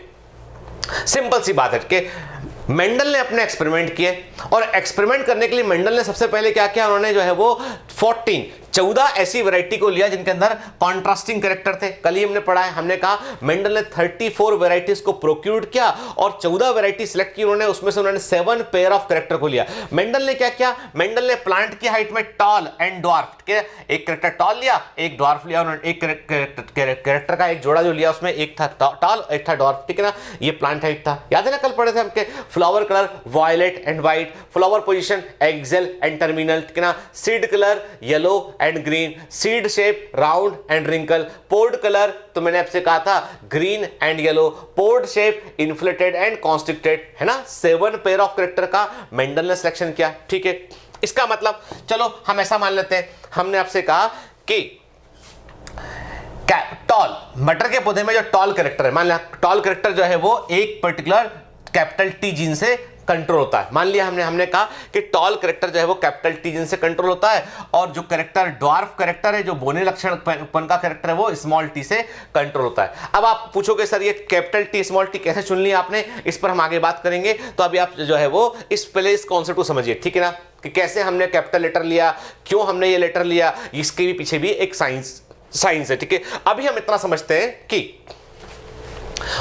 सिंपल सी बात है कि मेंडल ने अपने एक्सपेरिमेंट किए और एक्सपेरिमेंट करने के लिए मेंडल ने सबसे पहले क्या किया, उन्होंने जो है वो 14 ऐसी वैरायटी को लिया जिनके अंदर कॉन्ट्रास्टिंग कैरेक्टर थे। कल ही हमने पढ़ा है, हमने कहा मेंडल ने 34 वैरायटीज को प्रोक्यूर्ड किया और 14 वैरायटी सिलेक्ट की उन्होंने, उसमें से उन्होंने 7 पेयर ऑफ कैरेक्टर को लिया। मेंडल ने क्या किया, मेंडल ने प्लांट की हाइट में टॉल एंड ड्वार्फ के एक कैरेक्टर टॉल लिया, एक ड्वार्फ लिया, उन्होंने एक कैरेक्टर का एक जोड़ा जो लिया उसमें एक था टॉल एक था ड्वार्फ। ठीक है ना, ये प्लांट हाइट था। याद है ना, कल पढ़े थे हमके flower colour violet and white, flower position axial and terminal. ठीक है ना, seed colour yellow and green, seed shape round and wrinkle, pod colour तो मैंने आपसे कहा था green and yellow, pod shape inflated and constricted, है ना। 7 पेयर ऑफ कैरेक्टर का मेंडल ने सिलेक्शन किया, ठीक है। इसका मतलब चलो हम ऐसा मान लेते हैं, हमने आपसे कहा कि टॉल, मटर के पौधे में जो टॉल कैरेक्टर है, मान लिया टॉल कैरेक्टर जो है वो एक पर्टिकुलर कैपिटल टी जीन से कंट्रोल होता है। मान लिया हमने कहा कि टॉल कैरेक्टर जो है वो कैपिटल टी जीन से कंट्रोल होता है, और जो कैरेक्टर ड्वार्फ कैरेक्टर है, जो बोने लक्षण उत्पन्न का कैरेक्टर है, वो स्मॉल टी से कंट्रोल होता है। अब आप पूछोगे सर ये कैपिटल टी स्मॉल टी कैसे चुन लिया आपने, इस पर हम आगे बात करेंगे। तो अभी आप जो है वो पहले इस कॉन्सेप्ट को समझिए, ठीक है ना, कि कैसे हमने कैपिटल लेटर लिया, क्यों हमने ये लेटर लिया, इसके भी पीछे भी एक साइंस है, ठीक है। अभी हम इतना समझते हैं कि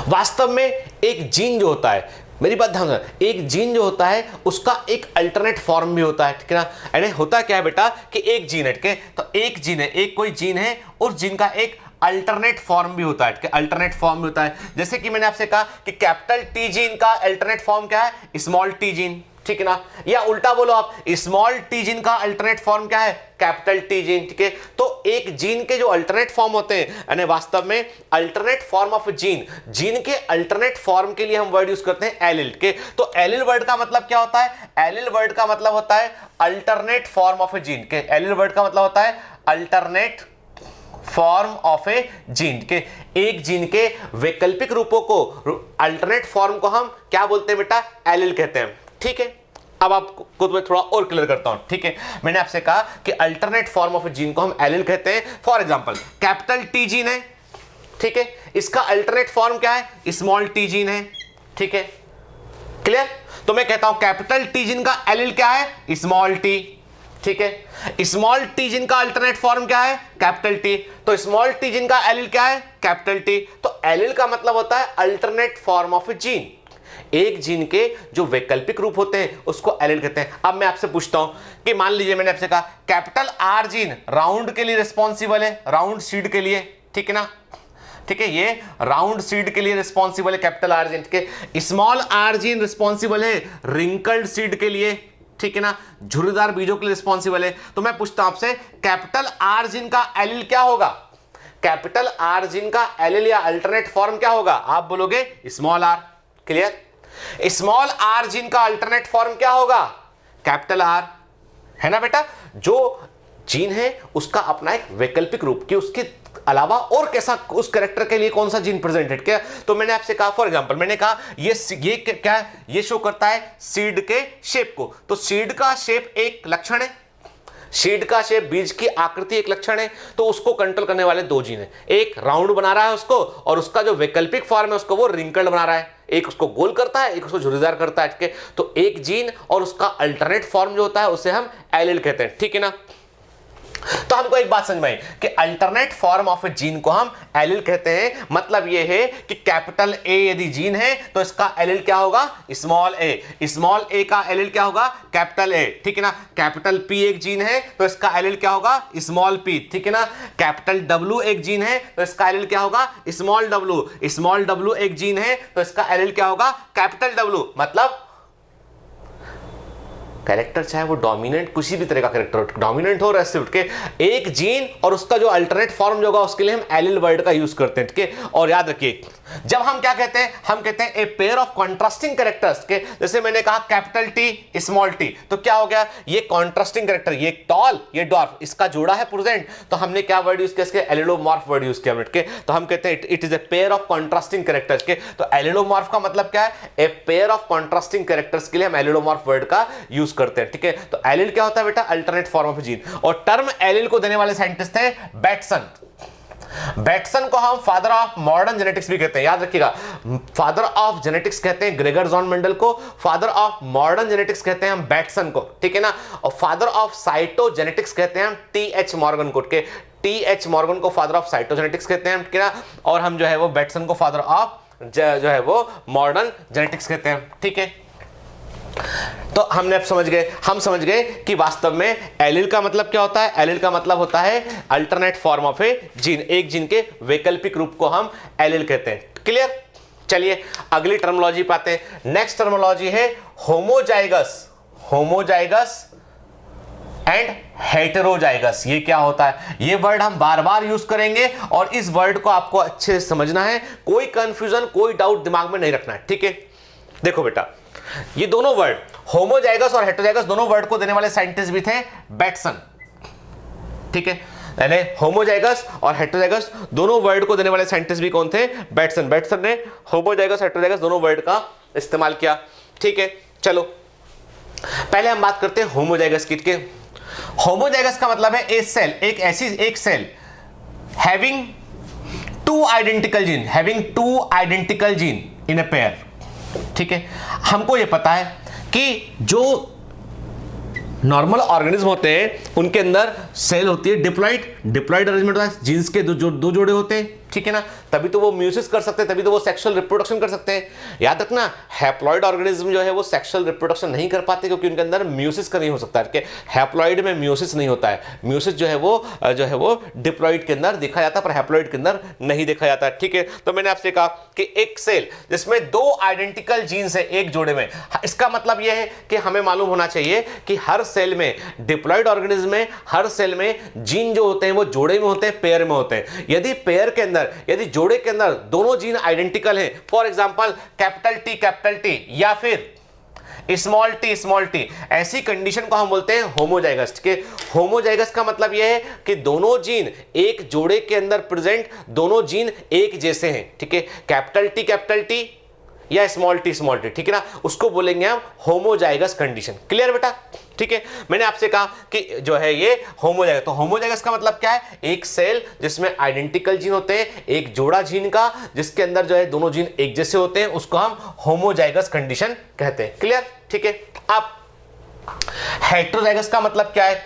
वास्तव में एक जीन जो होता है, मेरी बात ध्यान रखना, एक जीन जो होता है उसका एक अल्टरनेट फॉर्म भी होता है, ठीक है ना। यानी होता क्या है बेटा कि एक जीन है, ठीक है, तो एक जीन है, एक कोई जीन है, उस जीन का एक अल्टरनेट फॉर्म भी होता है, ठीक है, अल्टरनेट फॉर्म भी होता है। जैसे कि मैंने आपसे कहा कि कैपिटल टी जीन का अल्टरनेट फॉर्म क्या है, स्मॉल टी जीन, ठीक है ना। या उल्टा बोलो आप, स्मॉल टी जीन का अल्टरनेट फॉर्म क्या है, कैपिटल टी जीन, ठीक है। तो एक जीन के जो अल्टरनेट फॉर्म होते हैं, यानी वास्तव में alternate form of gene, gene के अल्टरनेट फॉर्म के लिए हम वर्ड यूज करते हैं एलिल, के। तो एलिल वर्ड का मतलब क्या होता है, एलिल वर्ड का मतलब होता है alternate form of A gene, के। एलिल वर्ड का मतलब होता है alternate form of A gene, के। एक जीन के वैकल्पिक रूपों को, अल्टरनेट फॉर्म को हम क्या बोलते हैं बेटा, एलिल कहते हैं, ठीक है। अब आपको मैं थोड़ा और क्लियर करता हूं, ठीक है। मैंने आपसे कहा कि अल्टरनेट फॉर्म ऑफ जीन को हम एलिल कहते हैं। For example capital T gene है, ठीक है, इसका अल्टरनेट फॉर्म क्या है, स्मॉल टी जीन है, ठीक है, क्लियर। तो मैं कहता हूं कैपिटल टी जीन का एलिल क्या है, स्मॉल टी, ठीक है। स्मॉल टी जीन का अल्टरनेट फॉर्म क्या है, कैपिटल टी, तो स्मॉल टी जीन का एलिल क्या है, कैपिटल टी। तो एलिल का मतलब होता है अल्टरनेट फॉर्म ऑफ जीन, एक जीन के जो वैकल्पिक रूप होते हैं उसको एलिल कहते हैं। अब मैं आपसे पूछता हूं कि मान लीजिए मैंने आपसे कहा कैपिटल आर जीन राउंड के लिए रिस्पॉन्सिबल है, राउंड सीड के लिए, ठीक है ना, ठीक है, ये राउंड सीड के लिए रिस्पॉन्सिबल है कैपिटल आर जीन, ठीक है। स्मॉल आर जीन रिस्पॉन्सिबल है रिंकल्ड सीड के लिए, ठीक है ना, झुर्रीदार बीजों के लिए रिस्पॉन्सिबल है। तो मैं पूछता हूं आपसे कैपिटल आर जीन का एलिल क्या होगा, कैपिटल आर जीन का एलिल या अल्टरनेट फॉर्म क्या होगा, आप बोलोगे small R, clear. Small R gene का अल्टरनेट फॉर्म क्या होगा, कैपिटल आर, है ना बेटा। जो जीन है उसका अपना एक वैकल्पिक रूप, कि उसके अलावा और कैसा उस कैरेक्टर के लिए कौन सा जीन प्रेजेंटेड क्या। तो मैंने आपसे कहा फॉर एग्जांपल, मैंने कहा ये क्या, ये शो करता है सीड के शेप को। तो सीड का शेप एक लक्षण है, सीड का शेप बीज की आकृति एक लक्षण है, तो उसको कंट्रोल करने वाले दो जीन है, एक राउंड बना रहा है उसको, और उसका जो वैकल्पिक फॉर्म है उसको वो रिंकल्ड बना रहा है, एक उसको गोल करता है, एक उसको झुर्रीदार करता है, ठीक है। तो एक जीन और उसका अल्टरनेट फॉर्म जो होता है उसे हम एलिल कहते हैं, ठीक है ना। तो हमको एक बात समझ में आई कि alternate form of A gene को हम एलिल कहते हैं। मतलब यह है कि कैपिटल ए यदि जीन है तो इसका एलिल क्या होगा, स्मॉल ए। स्मॉल ए का एलिल क्या होगा, कैपिटल ए, ठीक है ना। कैपिटल पी एक जीन है तो इसका एलिल क्या होगा, स्मॉल पी, ठीक है ना। कैपिटल डब्ल्यू एक जीन है तो इसका एलिल क्या होगा, स्मॉल डब्ल्यू। स्मॉल डब्ल्यू एक जीन है तो इसका एलिल क्या होगा, कैपिटल डब्ल्यू। मतलब कैरेक्टर चाहे वो डोमिनेंट, किसी भी तरह का कैरेक्टर डोमिनेंट हो, रेसिव के, एक जीन और उसका जो अल्टरनेट फॉर्म जो होगा उसके लिए हम एलिल वर्ड का यूज करते हैं, ठीक है। और याद रखिए जब हम क्या कहते हैं, हम कहते हैं a pair of contrasting characters के। जैसे मैंने कहा कैपिटल टी स्मॉल टी, तो क्या हो गया, ये कॉन्ट्रास्टिंग कैरेक्टर, ये टॉल ये डॉर्फ, इसका जोड़ा है प्रेजेंट, तो हमने क्या वर्ड यूज किया, इसके एलिलोमॉर्फ वर्ड यूज किया के। तो हम कहते हैं it is a pair of contrasting characters के। तो एलिलोमॉर्फ का मतलब क्या है, a pair of contrasting characters के लिए हम एलिलोमॉर्फ वर्ड का यूज करते हैं, ठीक है। तो एलिल क्या होता है बेटा, अल्टरनेट फॉर्म ऑफ जीन। और टर्म एलिल को देने वाले साइंटिस्ट थे बैटसन। बैटसन को हम फादर ऑफ मॉडर्न जेनेटिक्स भी कहते हैं, याद रखिएगा। फादर ऑफ जेनेटिक्स कहते हैं ग्रेगर जॉन मेंडल को, फादर ऑफ मॉडर्न जेनेटिक्स कहते हैं हम बैटसन को, ठीक है ना। और फादर ऑफ साइटोजेनेटिक्स कहते हैं हम टी.एच. मॉर्गन को, के टी.एच. मॉर्गन को फादर ऑफ साइटोजेनेटिक्स कहते हैं, ठीक है ना। और हम जो है वो बैटसन को फादर ऑफ जो है वो मॉडर्न जेनेटिक्स कहते हैं, ठीक है। तो हम समझ गए कि वास्तव में एलिल का मतलब क्या होता है। एलिल का मतलब होता है alternate form of A gene, एक जीन के वैकल्पिक रूप को हम एलिल कहते हैं, क्लियर। चलिए अगली टर्मिनोलॉजी पाते हैं। नेक्स्ट टर्मिनोलॉजी है होमोजाइगस। Homozygous and heterozygous. ये क्या होता है, ये वर्ड हम बार बार यूज करेंगे और इस वर्ड को आपको अच्छे से समझना है, कोई कंफ्यूजन कोई डाउट दिमाग में नहीं रखना है, ठीक है। देखो बेटा, ये दोनों वर्ड होमोजाइगस और हेटेरोजाइगस दोनों वर्ड को देने वाले साइंटिस्ट भी थे बैटसन, ठीक है। यानी होमोजाइगस और हेटेरोजाइगस दोनों वर्ड को देने वाले साइंटिस्ट भी कौन थे, बैटसन। बैटसन ने होमोजाइगस हेटेरोजाइगस दोनों वर्ड का इस्तेमाल किया, ठीक है। चलो पहले हम बात करते हैं होमोजाइगस की। होमोजाइगस का मतलब है ए सेल, एक cell having two identical gene in a pair, ठीक है। हमको ये पता है कि जो नॉर्मल ऑर्गेनिज्म होते हैं उनके अंदर सेल होती है डिप्लॉइड अरेंजमेंट होता है, जीन्स के दो जोड़े होते हैं, ठीक है ना। तभी तो वो म्यूसिस कर सकते हैं, तभी तो वो सेक्सुअल रिप्रोडक्शन कर सकते हैं। याद रखना, हैप्लॉइड ऑर्गेनिज्म जो है वो सेक्सुअल रिप्रोडक्शन नहीं कर पाते क्योंकि उनके अंदर म्यूसिस का नहीं हो सकता है। हैप्लॉइड में म्यूसिस नहीं होता है, म्यूसिस जो है वो डिप्लॉइड के अंदर देखा जाता है पर हैप्लॉइड के अंदर नहीं देखा जाता, ठीक है। तो मैंने आपसे कहा कि एक सेल जिसमें दो आइडेंटिकल जीन्स है एक जोड़े में, इसका मतलब यह है कि हमें मालूम होना चाहिए कि हर सेल में, डिप्लॉइड ऑर्गेनिज्म में हर सेल में जीन जो होते हैं वो जोड़े में होते हैं, पेयर में होते हैं। यदि जोड़े के अंदर दोनों जीन आइडेंटिकल हैं, फॉर एग्जांपल कैपिटल टी या फिर स्मॉल टी, ऐसी कंडीशन को हम बोलते हैं होमोजाइगस, ठीक है। होमोजाइगस का मतलब यह है कि दोनों जीन एक जोड़े के अंदर प्रेजेंट, दोनों जीन एक जैसे हैं, ठीक है। कैपिटल टी या स्मॉल टी, ठीक है ना, उसको बोलेंगे हम होमोजाइगस कंडीशन। क्लियर बेटा, ठीक है। मैंने आपसे कहा कि जो है ये होमोजाइगस, तो होमोजाइगस का मतलब क्या है, एक सेल जिसमें आइडेंटिकल जीन होते हैं, एक जोड़ा जीन का जिसके अंदर जो है दोनों जीन एक जैसे होते हैं, उसको हम होमोजाइगस कंडीशन कहते हैं। क्लियर, ठीक है। अब हेटेरोजाइगस का मतलब क्या है,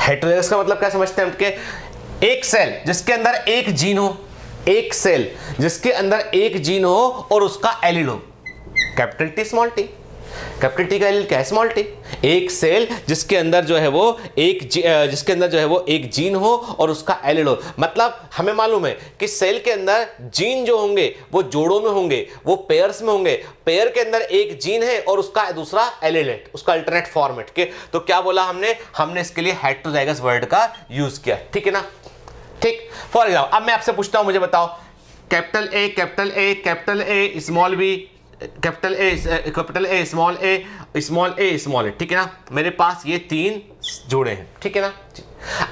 हेटेरोजाइगस का मतलब क्या समझते हैं हम, कि एक सेल जिसके अंदर एक जीन हो, एक सेल जिसके अंदर एक जीन हो और उसका एलील हो, capital T small T, capital T का एलील क्या है, स्मॉल टी। एक सेल जिसके अंदर जो है वो एक जीन हो और उसका एलील हो, मतलब हमें मालूम है कि सेल के अंदर जीन जो होंगे वो जोड़ों में होंगे, वो पेयर्स में होंगे। पेयर के अंदर एक जीन है और उसका दूसरा एलील है, उसका अल्टरनेट फॉर्मेट के। तो क्या बोला हमने इसके लिए हेटेरोजाइगस वर्ड का यूज किया, ठीक है ना, ठीक। फॉर एग्जाम्पल अब मैं आपसे पूछता हूं, मुझे बताओ capital A small B, capital A small A, ठीक है ना। मेरे पास ये तीन जोड़े हैं, ठीक है ना।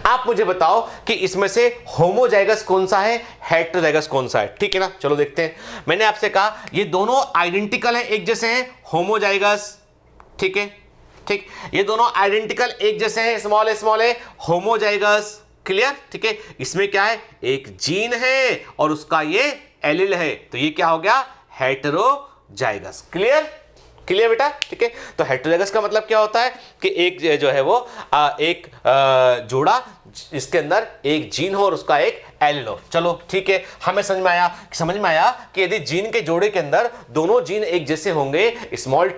आप मुझे बताओ कि इसमें से होमोजाइगस कौन सा है, हेटेरोजाइगस कौन सा है, ठीक है ना। चलो देखते हैं। मैंने आपसे कहा ये दोनों आइडेंटिकल हैं, एक जैसे हैं, होमोजाइगस, ठीक है, ठीक। ये दोनों आइडेंटिकल एक जैसे हैं, स्मॉल ए होमोजाइगस। क्लियर, ठीक है। इसमें क्या है, एक जीन है और उसका ये एलील है, तो ये क्या हो गया, हेटेरोजाइगस। क्लियर बेटा, ठीक है। तो हेटेरोजाइगस का मतलब क्या होता है कि एक जो है वो एक जोड़ा इसके अंदर एक जीन हो और उसका एक एलील हो। चलो ठीक है, हमें समझ में आया कि यदि जीन के जोड़े के अंदर दोनों जीन एक जैसे होंगे, स्मॉल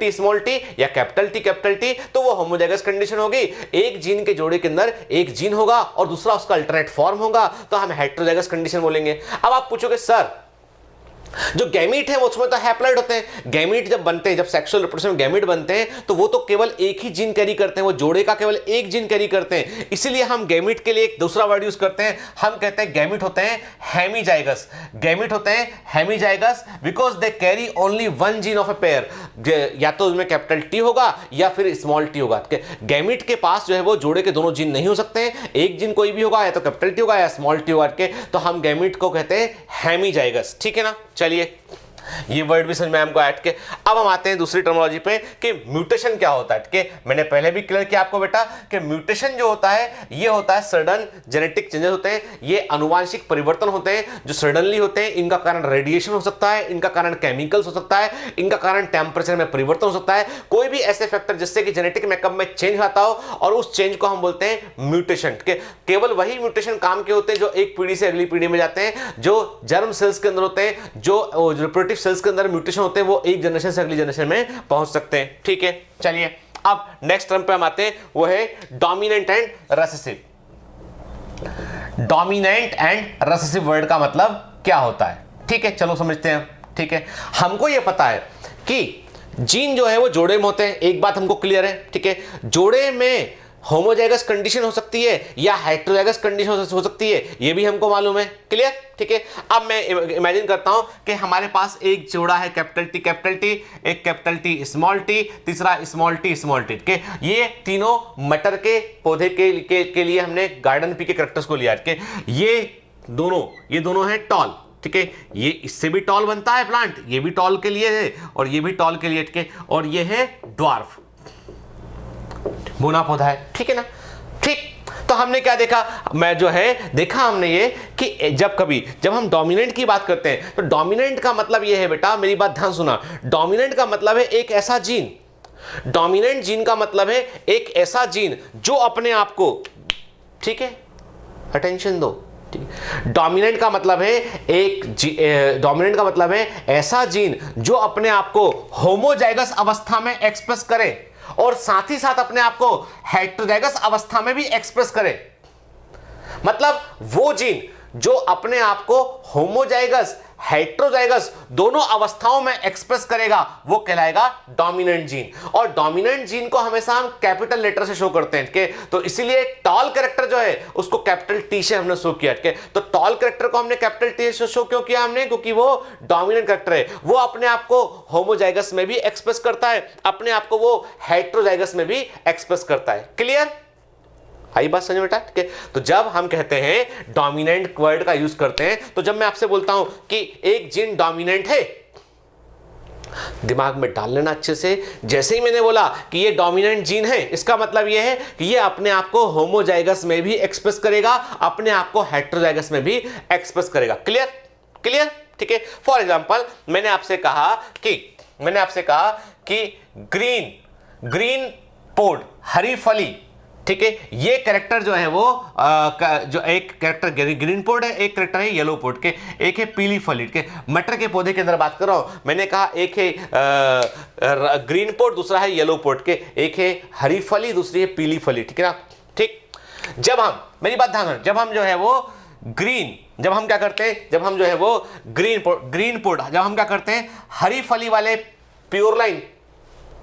टी या कैपिटल टी, तो वो होमोजाइगस कंडीशन होगी। एक जीन के जोड़े के अंदर एक जीन होगा और दूसरा उसका अल्टरनेट फॉर्म होगा, तो हम हेटेरोजाइगस कंडीशन बोलेंगे। अब आप पूछोगे सर जो गैमीट है वो उसमें तो हैप्लॉइड होते हैं, गैमीट जब बनते हैं, जब सेक्सुअल रिप्रोडक्शन में गैमीट बनते हैं तो वो तो केवल एक ही जीन कैरी करते हैं, वो जोड़े का केवल एक जीन कैरी करते हैं। इसीलिए हम गैमीट के लिए एक दूसरा वर्ड यूज करते हैं, हम कहते हैं गैमीट होते हैं हेमीजाइगस। गैमीट होते हैं hemizygous because they carry only one gene of a pair, या तो उसमें कैपिटल टी होगा या फिर स्मॉल टी होगा। गैमीट के पास जो है वो जोड़े के दोनों जीन नहीं हो सकते हैं, एक जीन कोई भी होगा, या तो कैपिटल टी होगा या स्मॉल टी होगा, तो हम गैमीट को कहते हैं हेमीजाइगस, ठीक है ना। चलिए ये वर्ड भी समझ में हमको ऐड के। अब हम आते हैं दूसरी टर्मिनोलॉजी पे कि म्यूटेशन क्या होता है, ठीक है। मैंने पहले भी क्लियर किया आपको बेटा कि म्यूटेशन जो होता है ये होता है सडन जेनेटिक चेंजेस होते हैं, ये अनुवांशिक परिवर्तन होते हैं जो सडनली होते हैं। इनका कारण रेडिएशन हो सकता है, इनका कारण केमिकल्स हो सकता है, इनका कारण टेम्परेचर में परिवर्तन हो सकता है, कोई भी ऐसे फैक्टर जिससे कि जेनेटिक मेकअप में चेंज आता हो, और उस चेंज को हम बोलते हैं म्यूटेशन। केवल वही म्यूटेशन काम के होते हैं जो एक पीढ़ी से अगली पीढ़ी में जाते हैं, जो जर्म सेल्स के अंदर होते हैं, जो रिप्रोडक्टिव सेल्स के अंदर म्यूटेशन होते हैं, वो एक जनरेशन से अगली जनरेशन में पहुंच सकते हैं, ठीक है। चलिए अब नेक्स्ट टर्म पे हम आते हैं, वो है dominant and recessive. Dominant and recessive word का मतलब क्या होता है, ठीक है, चलो समझते हैं, ठीक है। हमको ये पता है कि जीन जो है वो जोड़े में होते हैं, एक बात हमको क्लियर है, ठीक है। जोड़े में होमोजाइगस कंडीशन हो सकती है या हेटेरोजाइगस कंडीशन हो सकती है, ये भी हमको मालूम है। क्लियर? ठीक है। अब मैं इमेजिन करता हूं कि हमारे पास एक जोड़ा है कैपिटल टी, एक कैपिटल टी स्मॉल टी, तीसरा स्मॉल टी स्मॉल टी। के ये तीनों मटर के पौधे के लिए हमने गार्डन पी के कैरेक्टर्स को लिया। के ये दोनों हैं टॉल। ठीक है, ये इससे भी टॉल बनता है प्लांट, ये भी टॉल के लिए है और ये भी टॉल के लिए। ठीक है, और ये है ड्वार्फ, बोना पौधा है। ठीक है ना? ठीक, तो हमने क्या देखा, मैं जो है देखा हमने ये कि जब हम डोमिनेंट की बात करते हैं तो डोमिनेंट का मतलब ये है बेटा, मेरी बात ध्यान सुना, डोमिनेंट का मतलब है एक ऐसा जीन, डोमिनेंट जीन का मतलब है एक ऐसा जीन जो अपने आप को, ठीक है, अटेंशन दो, डोमिनेंट का मतलब है डोमिनेंट का मतलब है ऐसा जीन जो अपने आप को होमोजाइगस अवस्था में एक्सप्रेस करे और साथ ही साथ अपने आप को हेटेरोजाइगस अवस्था में भी एक्सप्रेस करे। मतलब वो जीन जो अपने आप को होमोजाइगस हेटेरोजाइगस दोनों अवस्थाओं में एक्सप्रेस करेगा वो कहलाएगा डोमिनेंट जीन। और डोमिनेंट जीन को हमेशा हम कैपिटल लेटर से शो करते हैं। के तो इसीलिए टॉल कैरेक्टर जो है उसको कैपिटल टी से हमने शो किया। के तो टॉल कैरेक्टर को हमने कैपिटल टी से शो क्यों किया हमने? क्योंकि वो डोमिनेंट कैरेक्टर है, वो अपने आप को होमोजाइगस में भी एक्सप्रेस करता है, अपने आप को वो हेटेरोजाइगस में भी एक्सप्रेस करता है। क्लियर? आई बात समझ में बेटा? ठीक है, तो जब हम कहते हैं डोमिनेंट वर्ड का यूज करते हैं, तो जब मैं आपसे बोलता हूं कि एक जीन डोमिनेंट है, दिमाग में डाल लेना अच्छे से। जैसे ही मैंने बोला कि ये डोमिनेंट जीन है, इसका मतलब ये है कि ये अपने आप को होमोजाइगस में भी एक्सप्रेस करेगा, अपने आप को हेटेरोजाइगस में भी एक्सप्रेस करेगा। क्लियर? क्लियर? ठीक है। फॉर एग्जांपल मैंने आपसे कहा कि ग्रीन पोड, हरी फली, ठीक है, ये कैरेक्टर जो है वो जो एक कैरेक्टर ग्रीन पोड है, एक कैरेक्टर है येलो पोड के, एक है पीली फली के। मटर के पौधे के अंदर बात कर रहा हूं, मैंने कहा एक है ग्रीन पोड, दूसरा है येलो पोड के, एक है हरी फली, दूसरी है पीली फली। ठीक है ना? ठीक, जब हम, मेरी बात ध्यान रखना, जब हम जो है वो जब हम क्या करते हैं, जब हम जो है वो ग्रीन पोड जब हम क्या करते हैं, हरी फली वाले प्योर लाइन,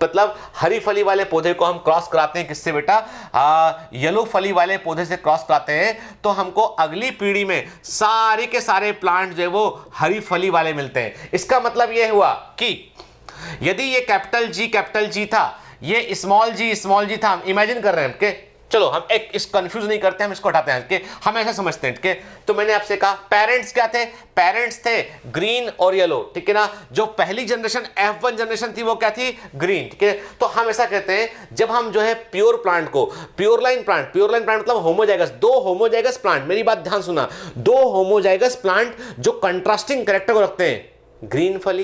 मतलब हरी फली वाले पौधे को हम क्रॉस कराते हैं किससे बेटा? येलो फली वाले पौधे से क्रॉस कराते हैं, तो हमको अगली पीढ़ी में सारे के सारे प्लांट जो है वो हरी फली वाले मिलते हैं। इसका मतलब यह हुआ कि यदि ये कैपिटल जी था, ये स्मॉल जी था, हम इमेजिन कर रहे हैं कि चलो हम एक इस कंफ्यूज नहीं करते, हम इसको हटाते हैं कि हम ऐसा समझते हैं कि, तो मैंने आपसे कहा पेरेंट्स क्या थे? पेरेंट्स थे ग्रीन और येलो। ठीक है ना? जो पहली जनरेशन F1 जनरेशन थी वो क्या थी? ग्रीन। ठीक है, तो हम ऐसा कहते हैं जब हम जो है प्योर प्लांट को, प्योर लाइन प्लांट मतलब होमोजाइगस, दो होमोजाइगस प्लांट, मेरी बात ध्यान सुना, दो होमोजाइगस प्लांट जो कंट्रास्टिंग कैरेक्टर को रखते हैं, ग्रीन फली,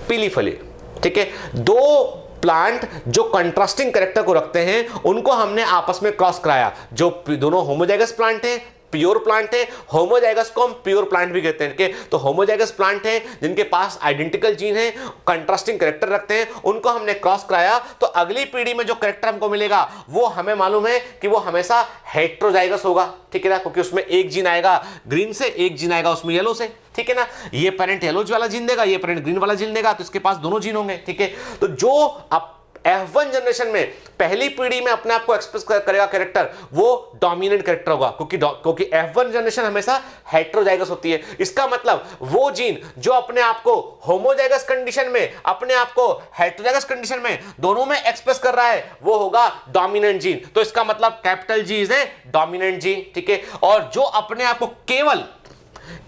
पीली फली। ठीक है, दो प्लांट जो कंट्रास्टिंग कैरेक्टर को रखते हैं उनको हमने आपस में क्रॉस कराया। जो दोनों होमोजाइगस प्लांट हैं, प्योर प्लांट है, होमोजाइगस को हम प्योर प्लांट भी कहते हैं। तो होमोजाइगस प्लांट है जिनके पास आइडेंटिकल जीन है, कंट्रास्टिंग कैरेक्टर रखते हैं, उनको हमने क्रॉस कराया, तो अगली पीढ़ी में जो कैरेक्टर हमको मिलेगा वो हमें मालूम है कि वो हमेशा हेटेरोजाइगस होगा। ठीक है ना? क्योंकि उसमें एक जीन आएगा ग्रीन से, एक जीन आएगा उसमें येलो से। ठीक है ना? ये पेरेंट येलो वाला जीन देगा, ये पेरेंट ग्रीन वाला जीन देगा, तो इसके पास दोनों जीन होंगे। ठीक है, तो जो अब F1 जनरेशन में पहली पीढ़ी में अपने आप को एक्सप्रेस करेगा कैरेक्टर, वो डोमिनेंट कैरेक्टर होगा, क्योंकि F1 जनरेशन हमेशा हेटेरोजाइगस होती है। इसका मतलब वो जीन जो अपने आप को होमोजाइगस कंडीशन में, अपने आप को हेटेरोजाइगस कंडीशन में, दोनों में एक्सप्रेस कर रहा है, वो होगा डोमिनेंट जीन। तो इसका मतलब capital G is a dominant gene. ठीक है, और जो अपने आप को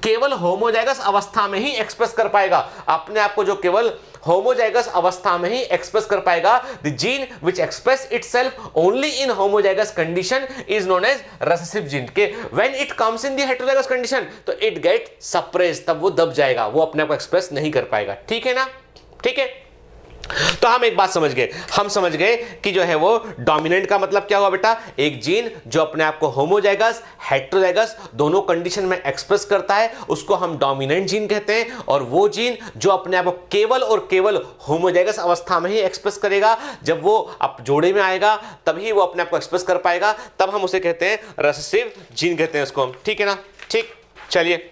केवल होमोजाइगस अवस्था में ही एक्सप्रेस कर पाएगा, अपने आप को जो केवल होमोजाइगस अवस्था में ही एक्सप्रेस कर पाएगा, the gene which express itself only in homozygous condition is known as recessive gene. के when it comes in the heterozygous condition तो इट गेट सप्रेस, तब वो दब जाएगा, वो अपने आप को एक्सप्रेस नहीं कर पाएगा। ठीक है ना? ठीक है, तो हम एक बात समझ गए कि जो है वो डोमिनेंट का मतलब क्या हुआ बेटा? एक जीन जो अपने आप को होमोजाइगस हेटेरोजाइगस दोनों कंडीशन में एक्सप्रेस करता है, उसको हम डोमिनेंट जीन कहते हैं। और वो जीन जो अपने आप को केवल और केवल होमोजाइगस अवस्था में ही एक्सप्रेस करेगा, जब वो अब जोड़े में आएगा तभी वो अपने आप को एक्सप्रेस कर पाएगा, तब हम उसे कहते हैं रिसेसिव जीन कहते हैं उसको हम। ठीक है ना? ठीक, चलिए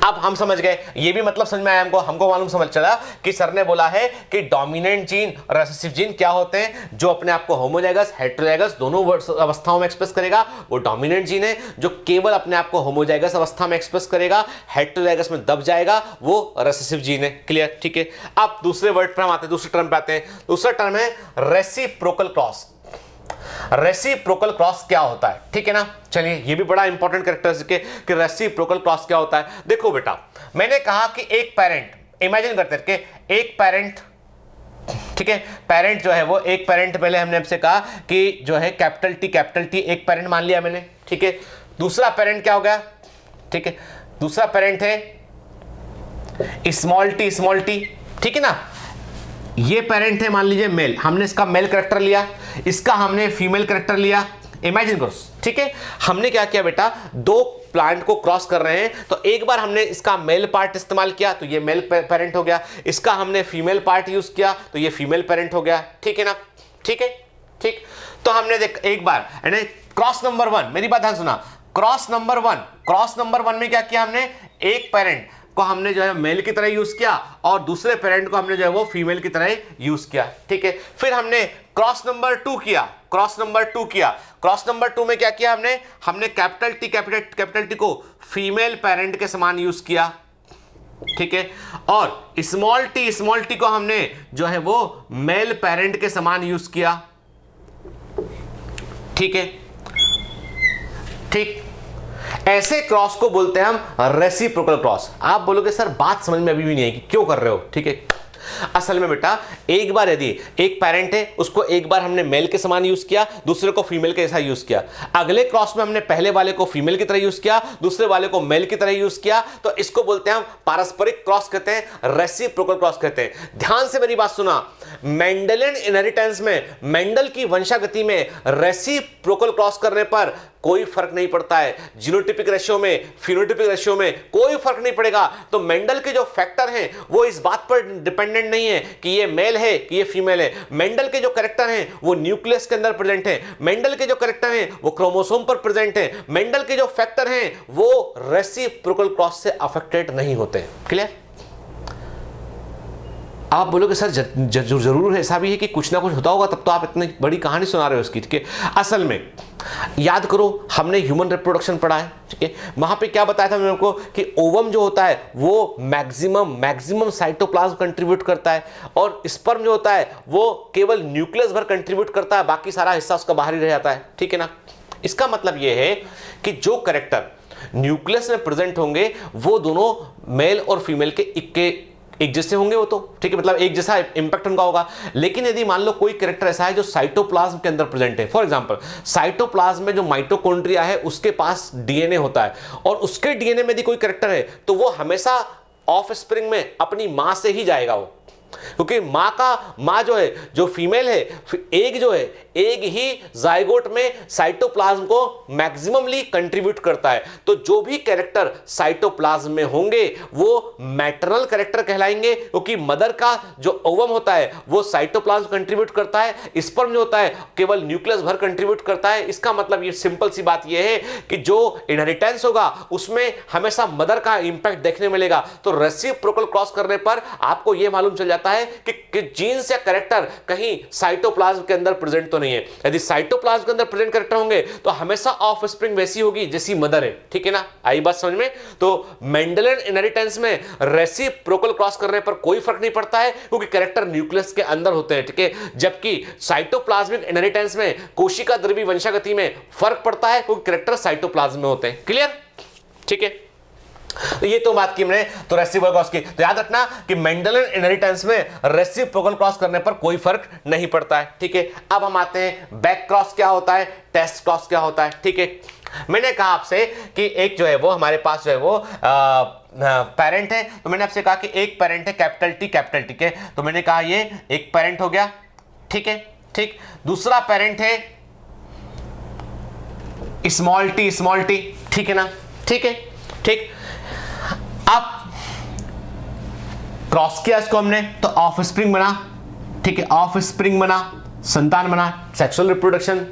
अब हम समझ गए, ये भी मतलब समझ में आया हमको मालूम समझ चला कि सर ने बोला है कि डोमिनेंट जीन और रिसेसिव जीन क्या होते हैं, जो अपने आप को होमोजाइगस हेटेरोजाइगस दोनों अवस्थाओं में एक्सप्रेस करेगा वो डोमिनेंट जीन है, जो केवल अपने आप को होमोजाइगस अवस्था में एक्सप्रेस करेगा, हेटेरोजाइगस में दब जाएगा, वो रिसेसिव जीन है। क्लियर, ठीक है। अब दूसरे वर्ड पर हम आते हैं, दूसरे टर्म पे आते हैं। दूसरा टर्म है रेसिप्रोकल क्रॉस। रेसिप्रोकल क्रॉस क्या होता है, ठीक है ना। चलिए, ये भी बड़ा इंपॉर्टेंट कैरेक्टरिस्टिक है कि रेसिप्रोकल क्रॉस क्या होता है। देखो बेटा, मैंने कहा कि एक पेरेंट, इमेजिन करते हैं कि एक पेरेंट, ठीक है, पेरेंट जो है वो एक पेरेंट, पहले हमने आपसे कहा कि जो है कैपिटल टी एक पेरेंट मान लिया मैंने, ठीक है। दूसरा पेरेंट क्या हो गया, ठीक है, दूसरा पेरेंट है स्मॉल टी, ठीक है ना। ये पेरेंट है मान लीजिए मेल, हमने इसका मेल कैरेक्टर लिया, इसका हमने फीमेल कैरेक्टर लिया, इमेजिन करो, ठीक है। हमने क्या किया बेटा, दो प्लांट को क्रॉस कर रहे हैं, तो एक बार हमने इसका मेल पार्ट इस्तेमाल किया तो ये मेल पेरेंट हो गया, इसका हमने फीमेल पार्ट यूज किया तो ये फीमेल पेरेंट हो गया, ठीक है ना, ठीक है, ठीक। तो हमने देख एक बार यानी क्रॉस नंबर 1, मेरी बात ध्यान सुना, क्रॉस नंबर 1 में क्या किया हमने, एक पेरेंट को हमने जो है मेल की तरह यूज किया और दूसरे पेरेंट को हमने जो है वो फीमेल की तरह यूज किया, ठीक है। फिर हमने क्रॉस नंबर 2 किया, क्रॉस नंबर 2 में क्या किया हमने कैपिटल टी को फीमेल पेरेंट के समान यूज किया, ठीक है। और स्मॉल टी को हमने जो है वो मेल पेरेंट के समान यूज किया, ठीक है, ठीक। ऐसे क्रॉस को बोलते हैं हम रेसिप्रोकल क्रॉस। आप बोलोगे सर बात समझ में अभी भी नहीं आएगी, क्यों कर रहे हो, ठीक है। असल में बेटा, एक बार यदि एक पेरेंट है, उसको एक बार हमने मेल के समान यूज किया, दूसरे को फीमेल के जैसा यूज किया, अगले क्रॉस में हमने पहले वाले को फीमेल की तरह यूज किया, दूसरे वाले को मेल की तरह यूज किया, तो इसको बोलते हैं हम पारस्परिक क्रॉस कहते हैं, रेसिप्रोकल क्रॉस कहते हैं। ध्यान से मेरी बात सुना, मेंडेलियन इनहेरिटेंस में, मेंडल की वंशागति में रेसिप्रोकल क्रॉस करने पर कोई फर्क नहीं पड़ता है, जीनोटिपिक रेशियो में, फिनोटिपिक रेशियो में कोई फर्क नहीं पड़ेगा। तो मेंडल के जो फैक्टर हैं वो इस बात पर डिपेंडेंट नहीं है कि ये मेल है कि ये फीमेल है। मेंडल के जो कैरेक्टर हैं वो न्यूक्लियस के अंदर प्रेजेंट हैं, मेंडल के जो कैरेक्टर हैं वो क्रोमोसोम पर प्रेजेंट हैं, मेंडल के जो फैक्टर हैं वो रेसिप्रोकल क्रॉस से अफेक्टेड नहीं होते। क्लियर। आप बोलोगे सर जरूर ऐसा भी है कि कुछ ना कुछ होता होगा, तब तो आप इतनी बड़ी कहानी सुना रहे हो उसकी, ठीक है। असल में याद करो, हमने ह्यूमन रिप्रोडक्शन पढ़ा है, ठीक है। वहां पे क्या बताया था मेरे को कि ओवम जो होता है वो मैक्सिमम साइटोप्लाज्म कंट्रीब्यूट करता है, और स्पर्म जो होता है वो केवल न्यूक्लियस भर कंट्रीब्यूट करता है, बाकी सारा हिस्सा उसका बाहर ही रह जाता है, ठीक है ना। इसका मतलब यह है कि जो कैरेक्टर न्यूक्लियस में प्रेजेंट होंगे वो दोनों मेल और फीमेल के एक जैसे होंगे, वो तो ठीक है, मतलब एक जैसा इंपैक्ट उनका होगा। लेकिन यदि मान लो कोई कैरेक्टर ऐसा है जो साइटोप्लाज्म के अंदर प्रेजेंट है, फॉर एग्जांपल साइटोप्लाज्म में जो माइटोकॉन्ड्रिया है उसके पास डीएनए होता है, और उसके डीएनए में यदि कोई कैरेक्टर है तो वो हमेशा ऑफ स्प्रिंग में अपनी मां से ही जाएगा वो, क्योंकि मां जो है, जो फीमेल है, एग जो है, एग ही जाइगोट में साइटोप्लाज्म को मैक्सिममली कंट्रीब्यूट करता है। तो जो भी कैरेक्टर साइटोप्लाज्म में होंगे वो मैटरनल कैरेक्टर कहलाएंगे, क्योंकि मदर का जो ओवम होता है वो साइटोप्लाज्म कंट्रीब्यूट करता है, स्पर्म जो होता है केवल न्यूक्लियस भर कंट्रीब्यूट करता है। इसका मतलब ये सिंपल सी बात ये है कि जो इनहेरिटेंस होगा उसमें हमेशा मदर का इंपैक्ट देखने मिलेगा। तो रेसिप्रोकल क्रॉस करने पर आपको यह मालूम चल जाता है कि जीन्स या कैरेक्टर कहीं साइटोप्लाज्म के अंदर प्रेजेंट तो नहीं है। यदि साइटोप्लाज्म के अंदर प्रेजेंट कैरेक्टर होंगे तो हमेशा ऑफ स्प्रिंग वैसी होगी जैसी मदर है, ठीक है ना। आई बात समझ में। तो मेंडेलियन इनहेरिटेंस में रेसिप्रोकल क्रॉस करने पर कोई फर्क नहीं पड़ता है, क्योंकि कैरेक्टर न्यूक्लियस के अंदर होते हैं, ठीक है। जबकि साइटोप्लाज्मिक इनहेरिटेंस में कोशिका द्रव्य वंशागति में फर्क पड़ता है, क्योंकि कैरेक्टर साइटोप्लाज्म में होते हैं। क्लियर, ठीक है। तो ये तो बात की हमने तो रेसिप्रोकल क्रॉस की। तो याद रखना कि मेंडेलियन इनहेरिटेंस में रेसिप्रोकल क्रॉस करने पर कोई फर्क नहीं पड़ता है, ठीक है। अब हम आते हैं बैक क्रॉस क्या होता है, टेस्ट क्रॉस क्या होता है, ठीक है। मैंने कहा आपसे कि एक जो है वो हमारे पास जो है वो पेरेंट है, तो मैंने आपसे कहा कि एक पेरेंट है कैपिटल टी के, तो मैंने कहा ये एक पेरेंट हो गया, ठीक है, ठीक। दूसरा पेरेंट है स्मॉल टी, ठीक है ना, ठीक है, ठीक। अब क्रॉस किया इसको हमने तो ऑफ स्प्रिंग बना, ठीक है, ऑफ स्प्रिंग बना, संतान बना, सेक्सुअल रिप्रोडक्शन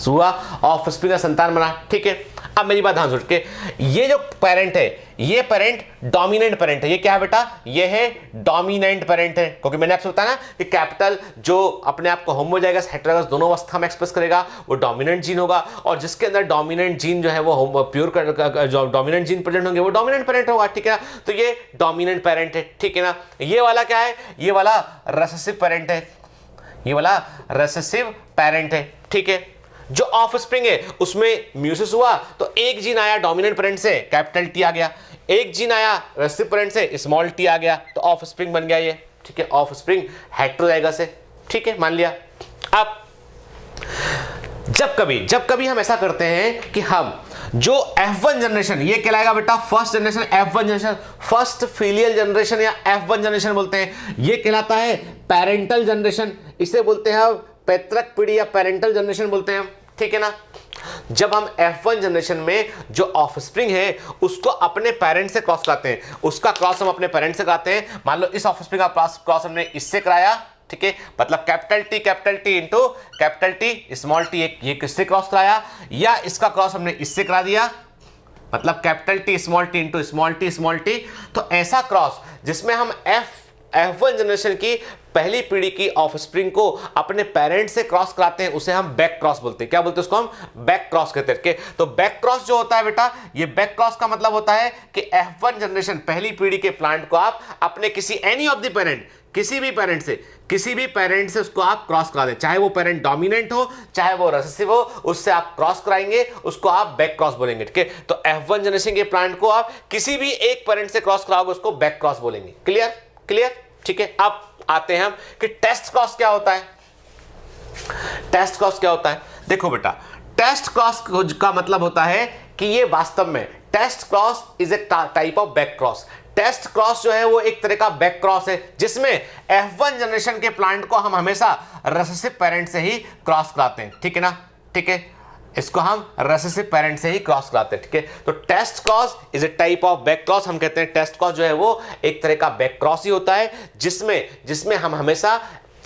हुआ, ऑफ स्प्रिंग का संतान बना, ठीक है। अब मेरी बात ध्यान सुन के, ये जो पेरेंट है, ये पेरेंट डोमिनेंट पेरेंट है। ये क्या है बेटा? ये है डोमिनेंट पेरेंट है, क्योंकि मैंने आपसे बताया ना कि कैपिटल जो अपने आप को होमोजाइगस हेटेरोजाइगस दोनों अवस्था में एक्सप्रेस करेगा वो डोमिनेंट जीन होगा, और जिसके अंदर डोमिनेंट जीन जो है वो प्योर जो डोमिनेंट जीन प्रेजेंट होंगे वो डोमिनेंट पेरेंट होगा, ठीक है ना? तो ये डोमिनेंट पेरेंट है, ठीक है ना? ये वाला क्या है? ये वाला रिसेसिव पेरेंट है, ये वाला रिसेसिव पेरेंट है, ठीक है? जो ऑफस्प्रिंग है उसमें म्यूसिस हुआ तो एक जीन आया डोमिनेंट पेरेंट से, कैपिटल टी आ गया, एक जीन आया रिसेसिव पेरेंट से, स्मॉल टी आ गया, तो ऑफस्प्रिंग बन गया ये, ठीक है? ऑफस्प्रिंग हेटेरोजाइगस है, ठीक है, मान लिया। अब जब कभी हम ऐसा करते हैं कि हम जो F1 जनरेशन, ये कहलाएगा बेटा first generation, F1 generation, first filial generation या F1 जनरेशन बोलते हैं, ये कहलाता है पेरेंटल जनरेशन, इसे बोलते हैं पैतृक पीढ़ी या पेरेंटल जनरेशन बोलते हैं, ठीक है ना? जब हम F1 जनरेशन में जो ऑफस्प्रिंग है उसको अपने पेरेंट से क्रॉस कराते हैं, उसका क्रॉस हम अपने पेरेंट से कराते हैं। मान लो इस ऑफस्प्रिंग का क्रॉस हमने इससे कराया, ठीक है, मतलब capital T into capital T small T, ये किससे क्रॉस कराया, या इसका क्रॉस हमने इससे करा दिया, मतलब capital T into small T. तो ऐसा क्रॉस जिसमें हम F1 जनरेशन की पहली पीढ़ी की ऑफस्प्रिंग को अपने पेरेंट से क्रॉस कराते हैं उसे हम बैक क्रॉस बोलते हैं। क्या बोलते हैं उसको? हम बैक क्रॉस कहते हैं। तो बैक क्रॉस जो होता है बेटा, ये बैक क्रॉस का मतलब होता है कि F1 जनरेशन पहली पीढ़ी के प्लांट को आप अपने किसी एनी ऑफ द पेरेंट, किसी भी पेरेंट से उसको आप क्रॉस करा दें, चाहे वो पेरेंट डोमिनेंट हो चाहे वो रिसेसिव हो, उससे आप क्रॉस कराएंगे, उसको आप बैक क्रॉस बोलेंगे, ठीक है? तो F1 जनरेशन के प्लांट को आप किसी भी एक पेरेंट से क्रॉस कराओगे उसको बैक क्रॉस बोलेंगे। क्लियर, ठीक है? अब आते हैं हम कि टेस्ट क्रॉस क्या होता है। टेस्ट क्रॉस क्या होता है? देखो बेटा, टेस्ट क्रॉस का मतलब होता है कि ये वास्तव में test cross is a type of back cross. Test cross जो है वो एक तरह का बैक क्रॉस है जिसमें F1 जनरेशन के प्लांट को हम हमेशा रिसेसिव पेरेंट से ही क्रॉस कराते हैं, ठीक है ना? ठीक है, इसको हम रिसेसिव पेरेंट से ही क्रॉस कराते हैं, ठीक है? तो test cross is a type of back cross. हम कहते हैं टेस्ट क्रॉस जो है वो एक तरह का बैक क्रॉस ही होता है जिसमें हम हमेशा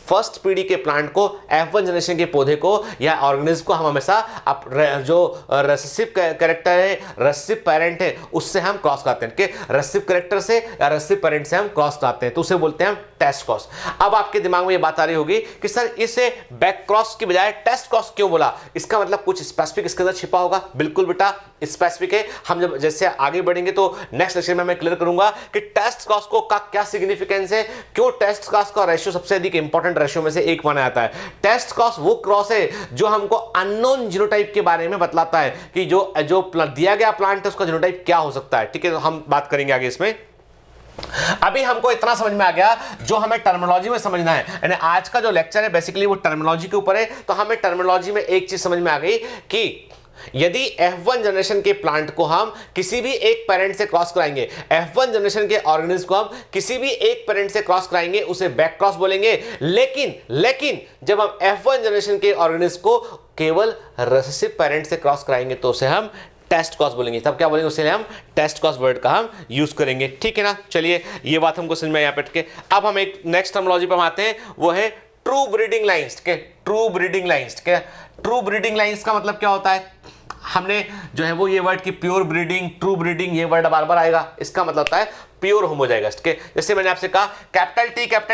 फर्स्ट पीढ़ी के प्लांट को F1 जनरेशन के पौधे को या ऑर्गेनिज्म को हम हमेशा जो रेसेसिव कैरेक्टर है, रेसेसिव पेरेंट है, उससे हम क्रॉस कराते हैं, कि रेसेसिव कैरेक्टर से या रेसेसिव पेरेंट से हम क्रॉस कराते हैं, तो उसे बोलते हैं हम टेस्ट क्रॉस। अब आपके दिमाग में ये बात आ रही होगी कि सर इसे बैक क्रॉस की बजाय टेस्ट क्रॉस क्यों बोला? इसका मतलब कुछ स्पेसिफिक इसके अंदर छिपा होगा। बिल्कुल बेटा स्पेसिफिक है। हम जब जैसे आगे बढ़ेंगे तो नेक्स्ट लेक्चर में मैं क्लियर करूंगा कि टेस्ट क्रॉस को का क्या सिग्निफिकेंस है, क्यों टेस्ट क्रॉस का रेशियो सबसे अधिक इंपॉर्टेंट रेशियो में से एक माना जाता है। टेस्ट क्रॉस वो क्रॉस है जो हमको अननोन जीनोटाइप के बारे में बतलाता है कि जो दिया गया प्लांट है उसका जीनोटाइप क्या हो सकता है, ठीक है? तो हम बात करेंगे आगे इसमें। अभी हमको इतना समझ में आ गया जो हमें टर्मिनोलॉजी में समझना है, यानी आज का जो लेक्चर है बेसिकली वो टर्मिनोलॉजी के ऊपर है। तो हमें टर्मिनोलॉजी में एक चीज समझ में आ गई कि यदि F1 जनरेशन के प्लांट को हम किसी भी एक पेरेंट से क्रॉस कराएंगे, F1 जनरेशन के ऑर्गेनिज्म को हम किसी भी एक पेरेंट से क्रॉस कराएंगे, उसे बैक क्रॉस बोलेंगे। लेकिन जब हम F1 जनरेशन के ऑर्गेनिज्म को केवल रिसेसिव पेरेंट से क्रॉस कराएंगे तो उसे हम टेस्ट क्रॉस बोलेंगे। तब क्या बोलेंगे? उसे हम टेस्ट क्रॉस वर्ड का हम यूज करेंगे, ठीक है ना? चलिए ये बात हमको समझ में यहाँ पे, ठीक है? अब हम एक नेक्स्ट टर्मिनोलॉजी पर आते हैं, वो है ट्रू ब्रीडिंग लाइंस, ठीक है? ट्रू ब्रीडिंग लाइंस, ठीक है? ट्रू ब्रीडिंग लाइंस का मतलब क्या होता है? हमने जो है वो ये वर्ड की प्योर ब्रीडिंग, ट्रू ब्रीडिंग, ये वर्ड बार बार आएगा। इसका मतलब होता है प्योर होमोजाइगस, ठीक है? जैसे मैंने आपसे कहा capital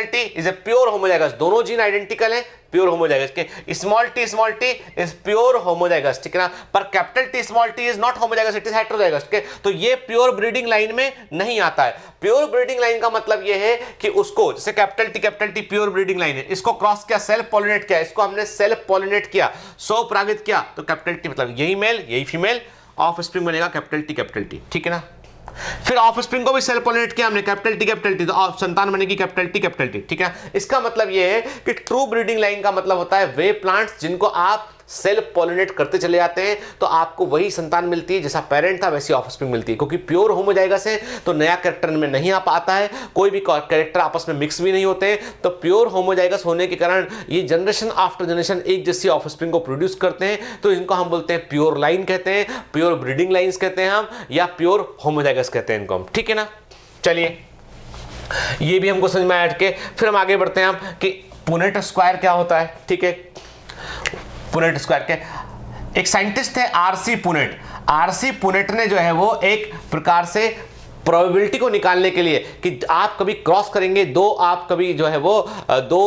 T is a pure homozygous, दोनों जीन आइडेंटिकल हैं, प्योर होमोजाइगस के। Small T is pure homozygous, ठीक है ना? पर capital T small T is not homozygous, it is heterozygous, ठीक है? तो ये प्योर ब्रीडिंग लाइन में नहीं आता है। प्योर ब्रीडिंग लाइन का मतलब ये है कि उसको, जैसे capital T pure breeding line है, इसको क्रॉस किया, सेल्फ पॉलिनेट किया, इसको हमने सेल्फ पॉलिनेट किया, स्वपरागित किया, तो कैपिटल टी मतलब यही मेल यही फीमेल, ऑफ स्प्रिंग बनेगा कैपिटल टी, ठीक है ना? फिर ऑफ स्प्रिंग को भी सेल्फ पॉलिनेट किया हमने, कैपिटल टी, तो संतान बनेगी कैपिटल टी, ठीक है? इसका मतलब यह है कि ट्रू ब्रीडिंग लाइन का मतलब होता है वे प्लांट्स जिनको आप सेल्फ पॉलिनेट करते चले जाते हैं तो आपको वही संतान मिलती है, जैसा पेरेंट था वैसी ऑफस्प्रिंग मिलती है। क्योंकि प्योर होमोजाइगस है तो नया कैरेक्टर में नहीं आ पाता है, कोई भी कैरेक्टर आपस में मिक्स भी नहीं होते हैं। तो प्योर होमोजाइगस होने के कारण ये जनरेशन आफ्टर जनरेशन एक जैसी ऑफस्प्रिंग को प्रोड्यूस करते हैं, तो इनको हम बोलते हैं प्योर लाइन कहते हैं, प्योर ब्रीडिंग लाइन्स कहते हैं हम, या प्योर होमोजाइगस कहते हैं इनको हम, ठीक है ना? चलिए ये भी हमको समझ में आया के फिर हम आगे बढ़ते हैं हम कि पुनेट स्क्वायर क्या होता है, ठीक है? पुनेट स्क्वायर के एक साइंटिस्ट थे आरसी पुनेट। आरसी पुनेट ने जो है वो एक प्रकार से प्रोबेबिलिटी को निकालने के लिए कि आप कभी क्रॉस करेंगे आप कभी जो है वो दो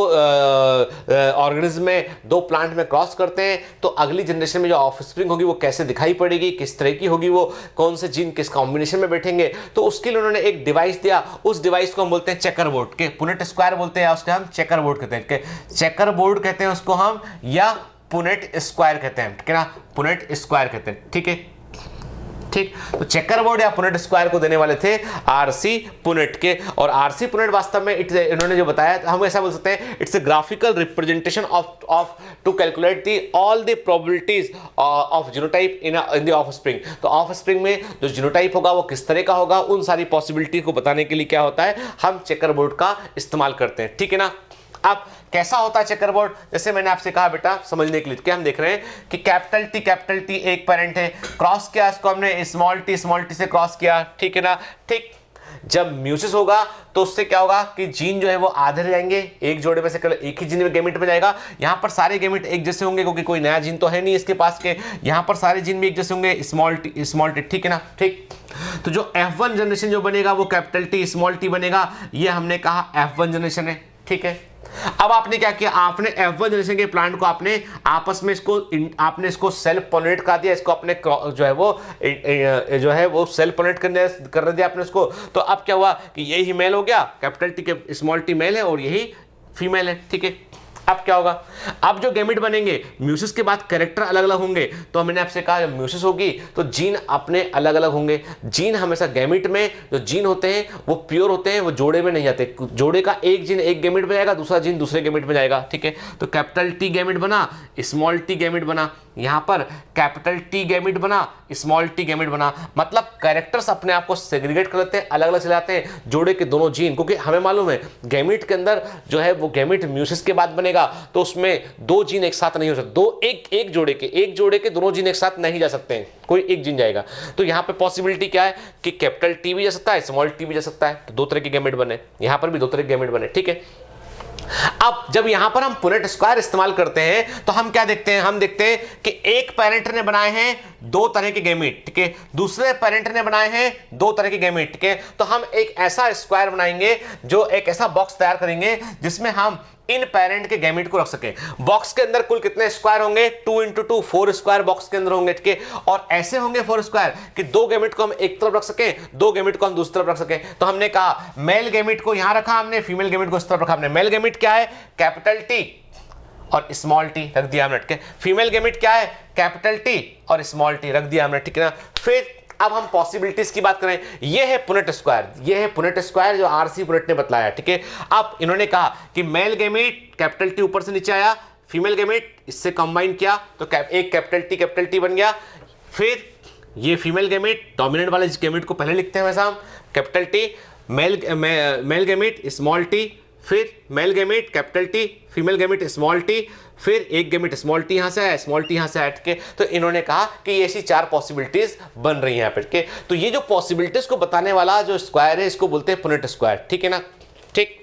ऑर्गेनिज्म में, दो प्लांट में क्रॉस करते हैं तो अगली जनरेशन में जो ऑफस्प्रिंग होगी वो कैसे दिखाई पड़ेगी, किस तरह की होगी, वो कौन से जीन किस कॉम्बिनेशन में बैठेंगे। तो उसके लिए उन्होंने एक डिवाइस दिया, उस डिवाइस को हम बोलते हैं चेकर बोर्ड के, पुनेट स्क्वायर बोलते हैं, उसके हम चेकर बोर्ड कहते हैं, चेकर बोर्ड कहते हैं उसको हम, या पुनेट स्क्वायर कहते हैं, ठीक है ना, पुनेट स्क्वायर कहते हैं, ठीक है, ठीक। तो चेकर बोर्ड या पुनेट स्क्वायर को देने वाले थे आरसी पुनेट के, और आरसी पुनेट वास्तव में इन्होंने जो बताया हम ऐसा बोल सकते हैं, it's a graphical representation of to calculate the all the probabilities of genotype in the offspring. तो ऑफस्प्रिंग में जो जीनोटाइप होगा वो किस तरह का होगा, उन सारी पॉसिबिलिटी को बताने के लिए क्या होता है, हम चेकर बोर्ड का इस्तेमाल करते हैं, ठीक है ना। अब कैसा होता है चेकर बोर्ड, जैसे मैंने आपसे कहा बेटा समझने के लिए, क्या हम देख रहे हैं कि कैपिटल टी एक पेरेंट है, क्रॉस किया इसको हमने स्मॉल टी से क्रॉस किया, ठीक है ना, ठीक। जब म्यूसिस होगा तो उससे क्या होगा कि जीन जो है वो आधे रह जाएंगे, एक जोड़े में से केवल एक ही जीन में गैमेट में जाएगा। यहां पर सारे गैमेट एक जैसे होंगे क्योंकि कोई नया जीन तो है नहीं इसके पास के, यहां पर सारे जीन भी एक जैसे होंगे, स्मॉल टी, ठीक है ना, ठीक। तो जो F1 जनरेशन जो बनेगा वो कैपिटल टी स्मॉल टी बनेगा, ये हमने कहा F1 जनरेशन है, ठीक है। अब आपने क्या किया, आपने F1 जनरेशन के प्लांट को आपने आपस में आपने इसको सेल्फ पोलिनेट कर दिया, इसको अपने जो है वो सेल्फ पोलिनेट कर दिया आपने इसको। तो अब क्या हुआ कि यही मेल हो गया, कैपिटल टी के स्मॉल टी मेल है और यही फीमेल है, ठीक है। अब क्या होगा, अब जो गैमेट बनेंगे म्यूसिस के बाद कैरेक्टर अलग अलग होंगे। तो मैंने आपसे कहा जब म्यूसिस होगी तो जीन अपने अलग अलग होंगे। जीन हमेशा गैमेट में जो जीन होते हैं वो प्योर होते हैं, वो जोड़े में नहीं आते। जोड़े का एक जीन एक गैमेट में जाएगा, दूसरा जीन दूसरे गैमेट में जाएगा, ठीक है। तो कैपिटल टी गैमेट बना, स्मॉल टी गैमेट बना, यहां पर कैपिटल टी गैमेट बना, स्मॉल टी गैमेट बना, मतलब कैरेक्टर्स अपने आप को सेग्रीगेट कर लेते हैं, अलग अलग चलाते हैं जोड़े के दोनों जीन, क्योंकि हमें मालूम है गैमेट के अंदर जो है वो गैमेट म्यूसिस के बाद बनेगा तो उसमें दो जीन एक साथ नहीं हो सकते, दो एक जोड़े के दोनों जीन एक साथ नहीं जा सकते हैं, कोई एक जीन जाएगा। तो यहां पे पॉसिबिलिटी क्या है कि कैपिटल टी भी जा सकता है, स्मॉल टी भी जा सकता है, तो दो तरह के गैमेट बने, यहां पर भी दो तरह के गैमेट बने, ठीक है। अब जब यहां पर हम पुनेट स्क्वायर इस्तेमाल करते हैं तो हम क्या देखते हैं, हम देखते हैं कि एक पेरेंट ने बनाए हैं दो तरह के गैमेट, ठीक है, दूसरे पेरेंट ने बनाए हैं दो तरह के गैमेट, ठीक है। तो हम एक ऐसा स्क्वायर बनाएंगे, जो एक ऐसा बॉक्स तैयार करेंगे जिसमें हम इन पेरेंट के गैमेट को रख सके। बॉक्स के अंदर कुल कितने स्क्वायर होंगे, 2 × 2 4 स्क्वायर बॉक्स के अंदर होंगे, ठीक है। और ऐसे होंगे 4 स्क्वायर कि दो गैमेट को हम एक तरफ रख सकें, दो गैमेट को हम दूसरी तरफ रख सकें। तो हमने कहा मेल गैमेट को यहां रखा हमने, फीमेल गैमेट को इस तरफ रखा हमने। मेल गैमेट क्या है, कैपिटल टी और स्मॉल टी रख दिया हमने, ठीक है। फीमेल गैमेट क्या है, कैपिटल टी और स्मॉल टी रख दिया हमने, ठीक है ना। फिर अब हम पॉसिबिलिटीज की बात करें, ये है पुनेट स्क्वायर, ये है पुनेट स्क्वायर जो आरसी पुनेट ने बतलाया, ठीक है। अब इन्होंने कहा कि मेल गैमेट कैपिटल टी ऊपर से नीचे आया, फीमेल गैमेट इससे कंबाइन किया तो एक कैपिटल टी बन गया। फिर ये फीमेल गैमेट, डोमिनेंट वाले गैमेट को पहले लिखते हैं वैसा हम, capital T, male gamete small T, फिर male gamete capital T, female gamete small T, फिर एक गैमेट स्मॉल टी यहां से आया, स्मॉल टी यहां से हट के। तो इन्होंने कहा कि ये ऐसी 4 पॉसिबिलिटीज बन रही हैं यहाँ पे, ठीक है। तो ये जो पॉसिबिलिटीज को बताने वाला जो स्क्वायर है इसको बोलते हैं पुनेट स्क्वायर, ठीक है ना, ठीक।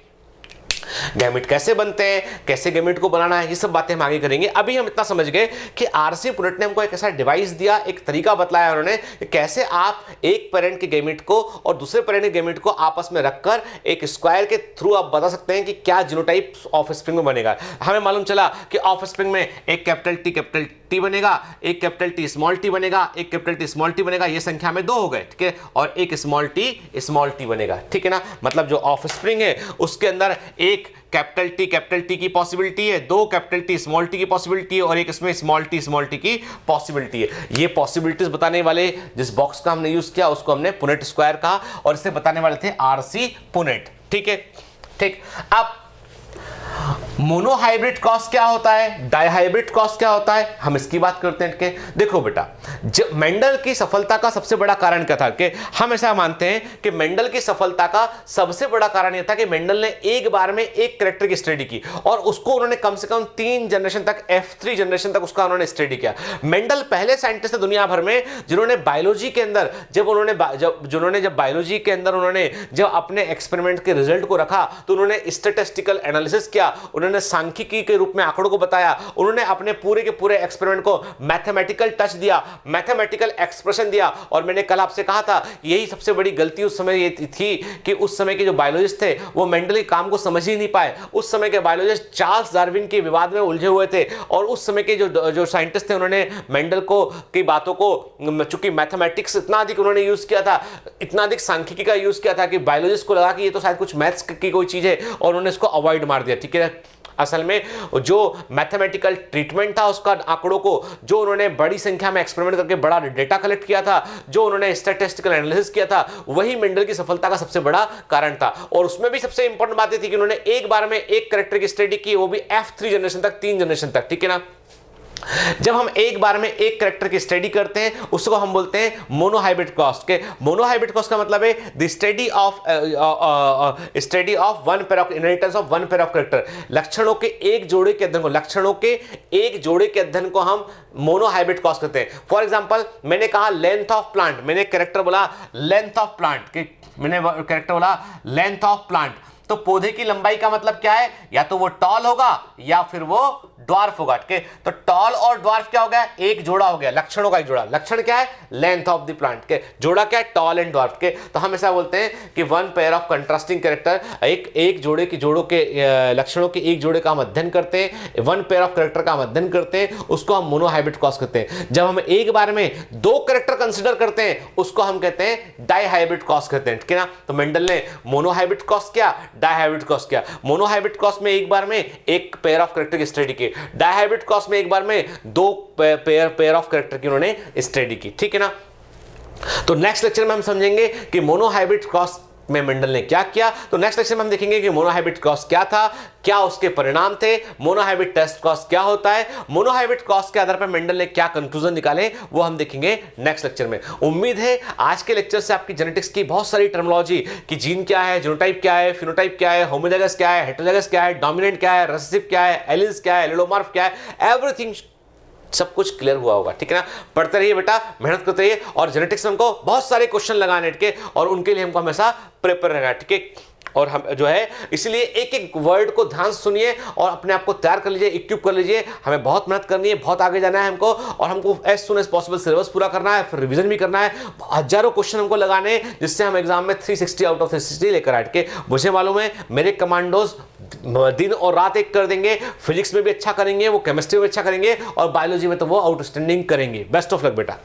गैमेट कैसे बनते हैं, कैसे गैमेट को बनाना है, ये सब बातें हम आगे करेंगे। अभी हम इतना समझ गए कि आरसी पुनेट ने हमको एक ऐसा डिवाइस दिया, एक तरीका बतलाया उन्होंने कि कैसे आप एक पेरेंट के गैमेट को और दूसरे पेरेंट के गैमेट को आपस में रखकर एक स्क्वायर के थ्रू आप बता सकते हैं कि क्या जीनोटाइप ऑफस्प्रिंग में बनेगा। हमें मालूम चला कि ऑफस्प्रिंग में एक कैपिटल टी बनेगा, एक कैपिटल टी स्मॉल टी बनेगा, एक कैपिटल टी स्मॉल टी बनेगा, ये संख्या में 2 हो गए, ठीक है। और एक स्मॉल टी बनेगा, ठीक है ना। मतलब जो ऑफस्प्रिंग है उसके अंदर एक कैपिटल टी की पॉसिबिलिटी है, 2 कैपिटल टी स्मॉल टी की पॉसिबिलिटी है और एक इसमें स्मॉल टी की पॉसिबिलिटी है। ये पॉसिबिलिटीज बताने वाले जिस बॉक्स का हमने यूज किया उसको हमने पुनेट स्क्वायर कहा और इसे बताने वाले थे आरसी पुनेट, ठीक है, ठीक। अब मोनोहाइब्रिड क्रॉस क्या होता है, डाइहाइब्रिड क्रॉस क्या होता है, हम इसकी बात करते हैं कि देखो बेटा, मेंडल की सफलता का सबसे बड़ा कारण क्या था कि हम ऐसा मानते हैं कि मेंडल की सफलता का सबसे बड़ा कारण यह था कि मेंडल ने एक बार में एक कैरेक्टर की स्टडी की और उसको उन्होंने कम से कम 3 जनरेशन तक, F3 जनरेशन तक उसका उन्होंने स्टडी किया। मेंडल पहले साइंटिस्ट थे दुनिया भर में जिन्होंने बायोलॉजी के अंदर जब अपने एक्सपेरिमेंट के रिजल्ट को रखा तो उन्होंने स्टैटिस्टिकल एनालिसिस किया, उन्होंने उन्होंने सांख्यिकी के रूप में आंकड़ों को बताया, उन्होंने अपने पूरे के पूरे एक्सपेरिमेंट को मैथमेटिकल टच दिया, मैथमेटिकल एक्सप्रेशन दिया। और मैंने कल आपसे कहा था यही सबसे बड़ी गलती उस समय ये थी कि उस समय के जो बायोलॉजिस्ट थे वो मेंडल के काम को समझ ही नहीं पाए। उस समय के बायोलॉजिस्ट चार्ल्स डार्विन के विवाद में उलझे हुए थे और उस समय के जो साइंटिस्ट थे उन्होंने मेंडल को की बातों को, चूंकि मैथमेटिक्स इतना अधिक उन्होंने यूज किया था, इतना अधिक सांख्यिकी का यूज किया था कि बायोलॉजिस्ट को लगा कि ये तो शायद कुछ मैथ्स की कोई चीज है और उन्होंने इसको अवॉइड मार दिया। ठीक है, असल में जो मैथमेटिकल ट्रीटमेंट था उसका आंकड़ों को, जो उन्होंने बड़ी संख्या में एक्सपेरिमेंट करके बड़ा डेटा कलेक्ट किया था, जो उन्होंने स्टैटिस्टिकल एनालिसिस किया था, वही मेंडल की सफलता का सबसे बड़ा कारण था। और उसमें भी सबसे इंपॉर्टेंट बात थी कि उन्होंने एक बार में एक कैरेक्टर की स्टडी की, वो भी F3 जनरेशन तक, 3 जनरेशन तक। ठीक है ना, जब हम एक बार में एक कैरेक्टर की स्टडी करते हैं उसको हम बोलते हैं मोनोहाइब्रिड क्रॉस के। मोनोहाइब्रिड क्रॉस का मतलब है the study of one pair of inheritance of one pair of character. लक्षणों के एक जोड़े के अध्ययन को हम मोनोहाइब्रिड क्रॉस करते हैं। फॉर एग्जांपल मैंने कहा लेंथ ऑफ प्लांट, मैंने कैरेक्टर बोला लेंथ ऑफ प्लांट, तो पौधे की लंबाई का मतलब क्या है, या तो वो टॉल होगा या फिर वो ड्वार्फ होगा। ठीक है, तो टॉल और ड्वार्फ क्या हो गया, एक जोड़ा हो गया, लक्षणों का एक जोड़ा। लक्षण क्या है, लेंथ ऑफ द प्लांट के, जोड़ा क्या है, टॉल एंड ड्वार्फ के। तो हम ऐसा बोलते हैं कि one pair of contrasting character, एक जोड़ों के लक्षणों के एक जोड़े का हम अध्ययन करते हैं, वन पेयर ऑफ कैरेक्टर का हम अध्ययन करते हैं, उसको हम मोनोहाइब्रिड क्रॉस करते हैं। जब हम एक बार में दो कैरेक्टर कंसिडर करते हैं उसको हम कहते हैं डाइहाइब्रिड क्रॉस करते हैं। ठीक है ना, तो मेंडल ने मोनोहाइब्रिड क्रॉस किया, डाइहाइब्रिड क्रॉस किया। मोनोहाइब्रिड क्रॉस में एक बार में एक पेयर ऑफ कैरेक्टर की स्टडी की, डाइहाइब्रिड क्रॉस में एक बार में दो पेयर ऑफ कैरेक्टर की उन्होंने स्टडी की। ठीक है ना, तो नेक्स्ट लेक्चर में हम समझेंगे कि मोनोहाइब्रिड क्रॉस में मेंडल ने क्या किया। तो नेक्स्ट लेक्चर में हम देखेंगे कि मोनोहाइब्रिड क्रॉस क्या था, क्या उसके परिणाम थे, मोनोहाइब्रिड टेस्ट क्रॉस क्या होता है, मोनोहाइब्रिड क्रॉस के आधार पर मेंडल ने क्या कंक्लूजन निकाले, वो हम देखेंगे नेक्स्ट लेक्चर में। उम्मीद है आज के लेक्चर से आपकी जेनेटिक्स की बहुत सारी टर्मिनोलॉजी कि जीन क्या है, जीनोटाइप क्या है, फिनोटाइप क्या है, होमोजाइगस क्या है, हेटेरोजाइगस क्या है, डोमिनेंट क्या है, रिसेसिव क्या है, एलील्स क्या है, एलिलोमॉर्फ क्या है, एवरीथिंग सब कुछ क्लियर हुआ होगा। ठीक है ना, पढ़ते रहिए बेटा, मेहनत करते रहिए, और जेनेटिक्स में हमको बहुत सारे क्वेश्चन लगाने नेट के, और उनके लिए हमको हमेशा प्रिपेयर रहना है। ठीक है, और हम जो है इसलिए एक एक वर्ड को ध्यान से सुनिए और अपने आप को तैयार कर लीजिए, इक्विप कर लीजिए। हमें बहुत मेहनत करनी है, बहुत आगे जाना है हमको, और हमको as soon as possible syllabus पूरा करना है, फिर रिवीजन भी करना है। हजारों क्वेश्चन हमको लगाने हैं जिससे हम एग्जाम में 360 आउट ऑफ 360 लेकर आए के। मुझे मालूम है मेरे कमांडोज दिन और रात एक कर देंगे, फिजिक्स में भी अच्छा करेंगे, वो केमिस्ट्री में भी अच्छा करेंगे, और बायोलॉजी में तो वो आउटस्टैंडिंग करेंगे। बेस्ट ऑफ लक बेटा।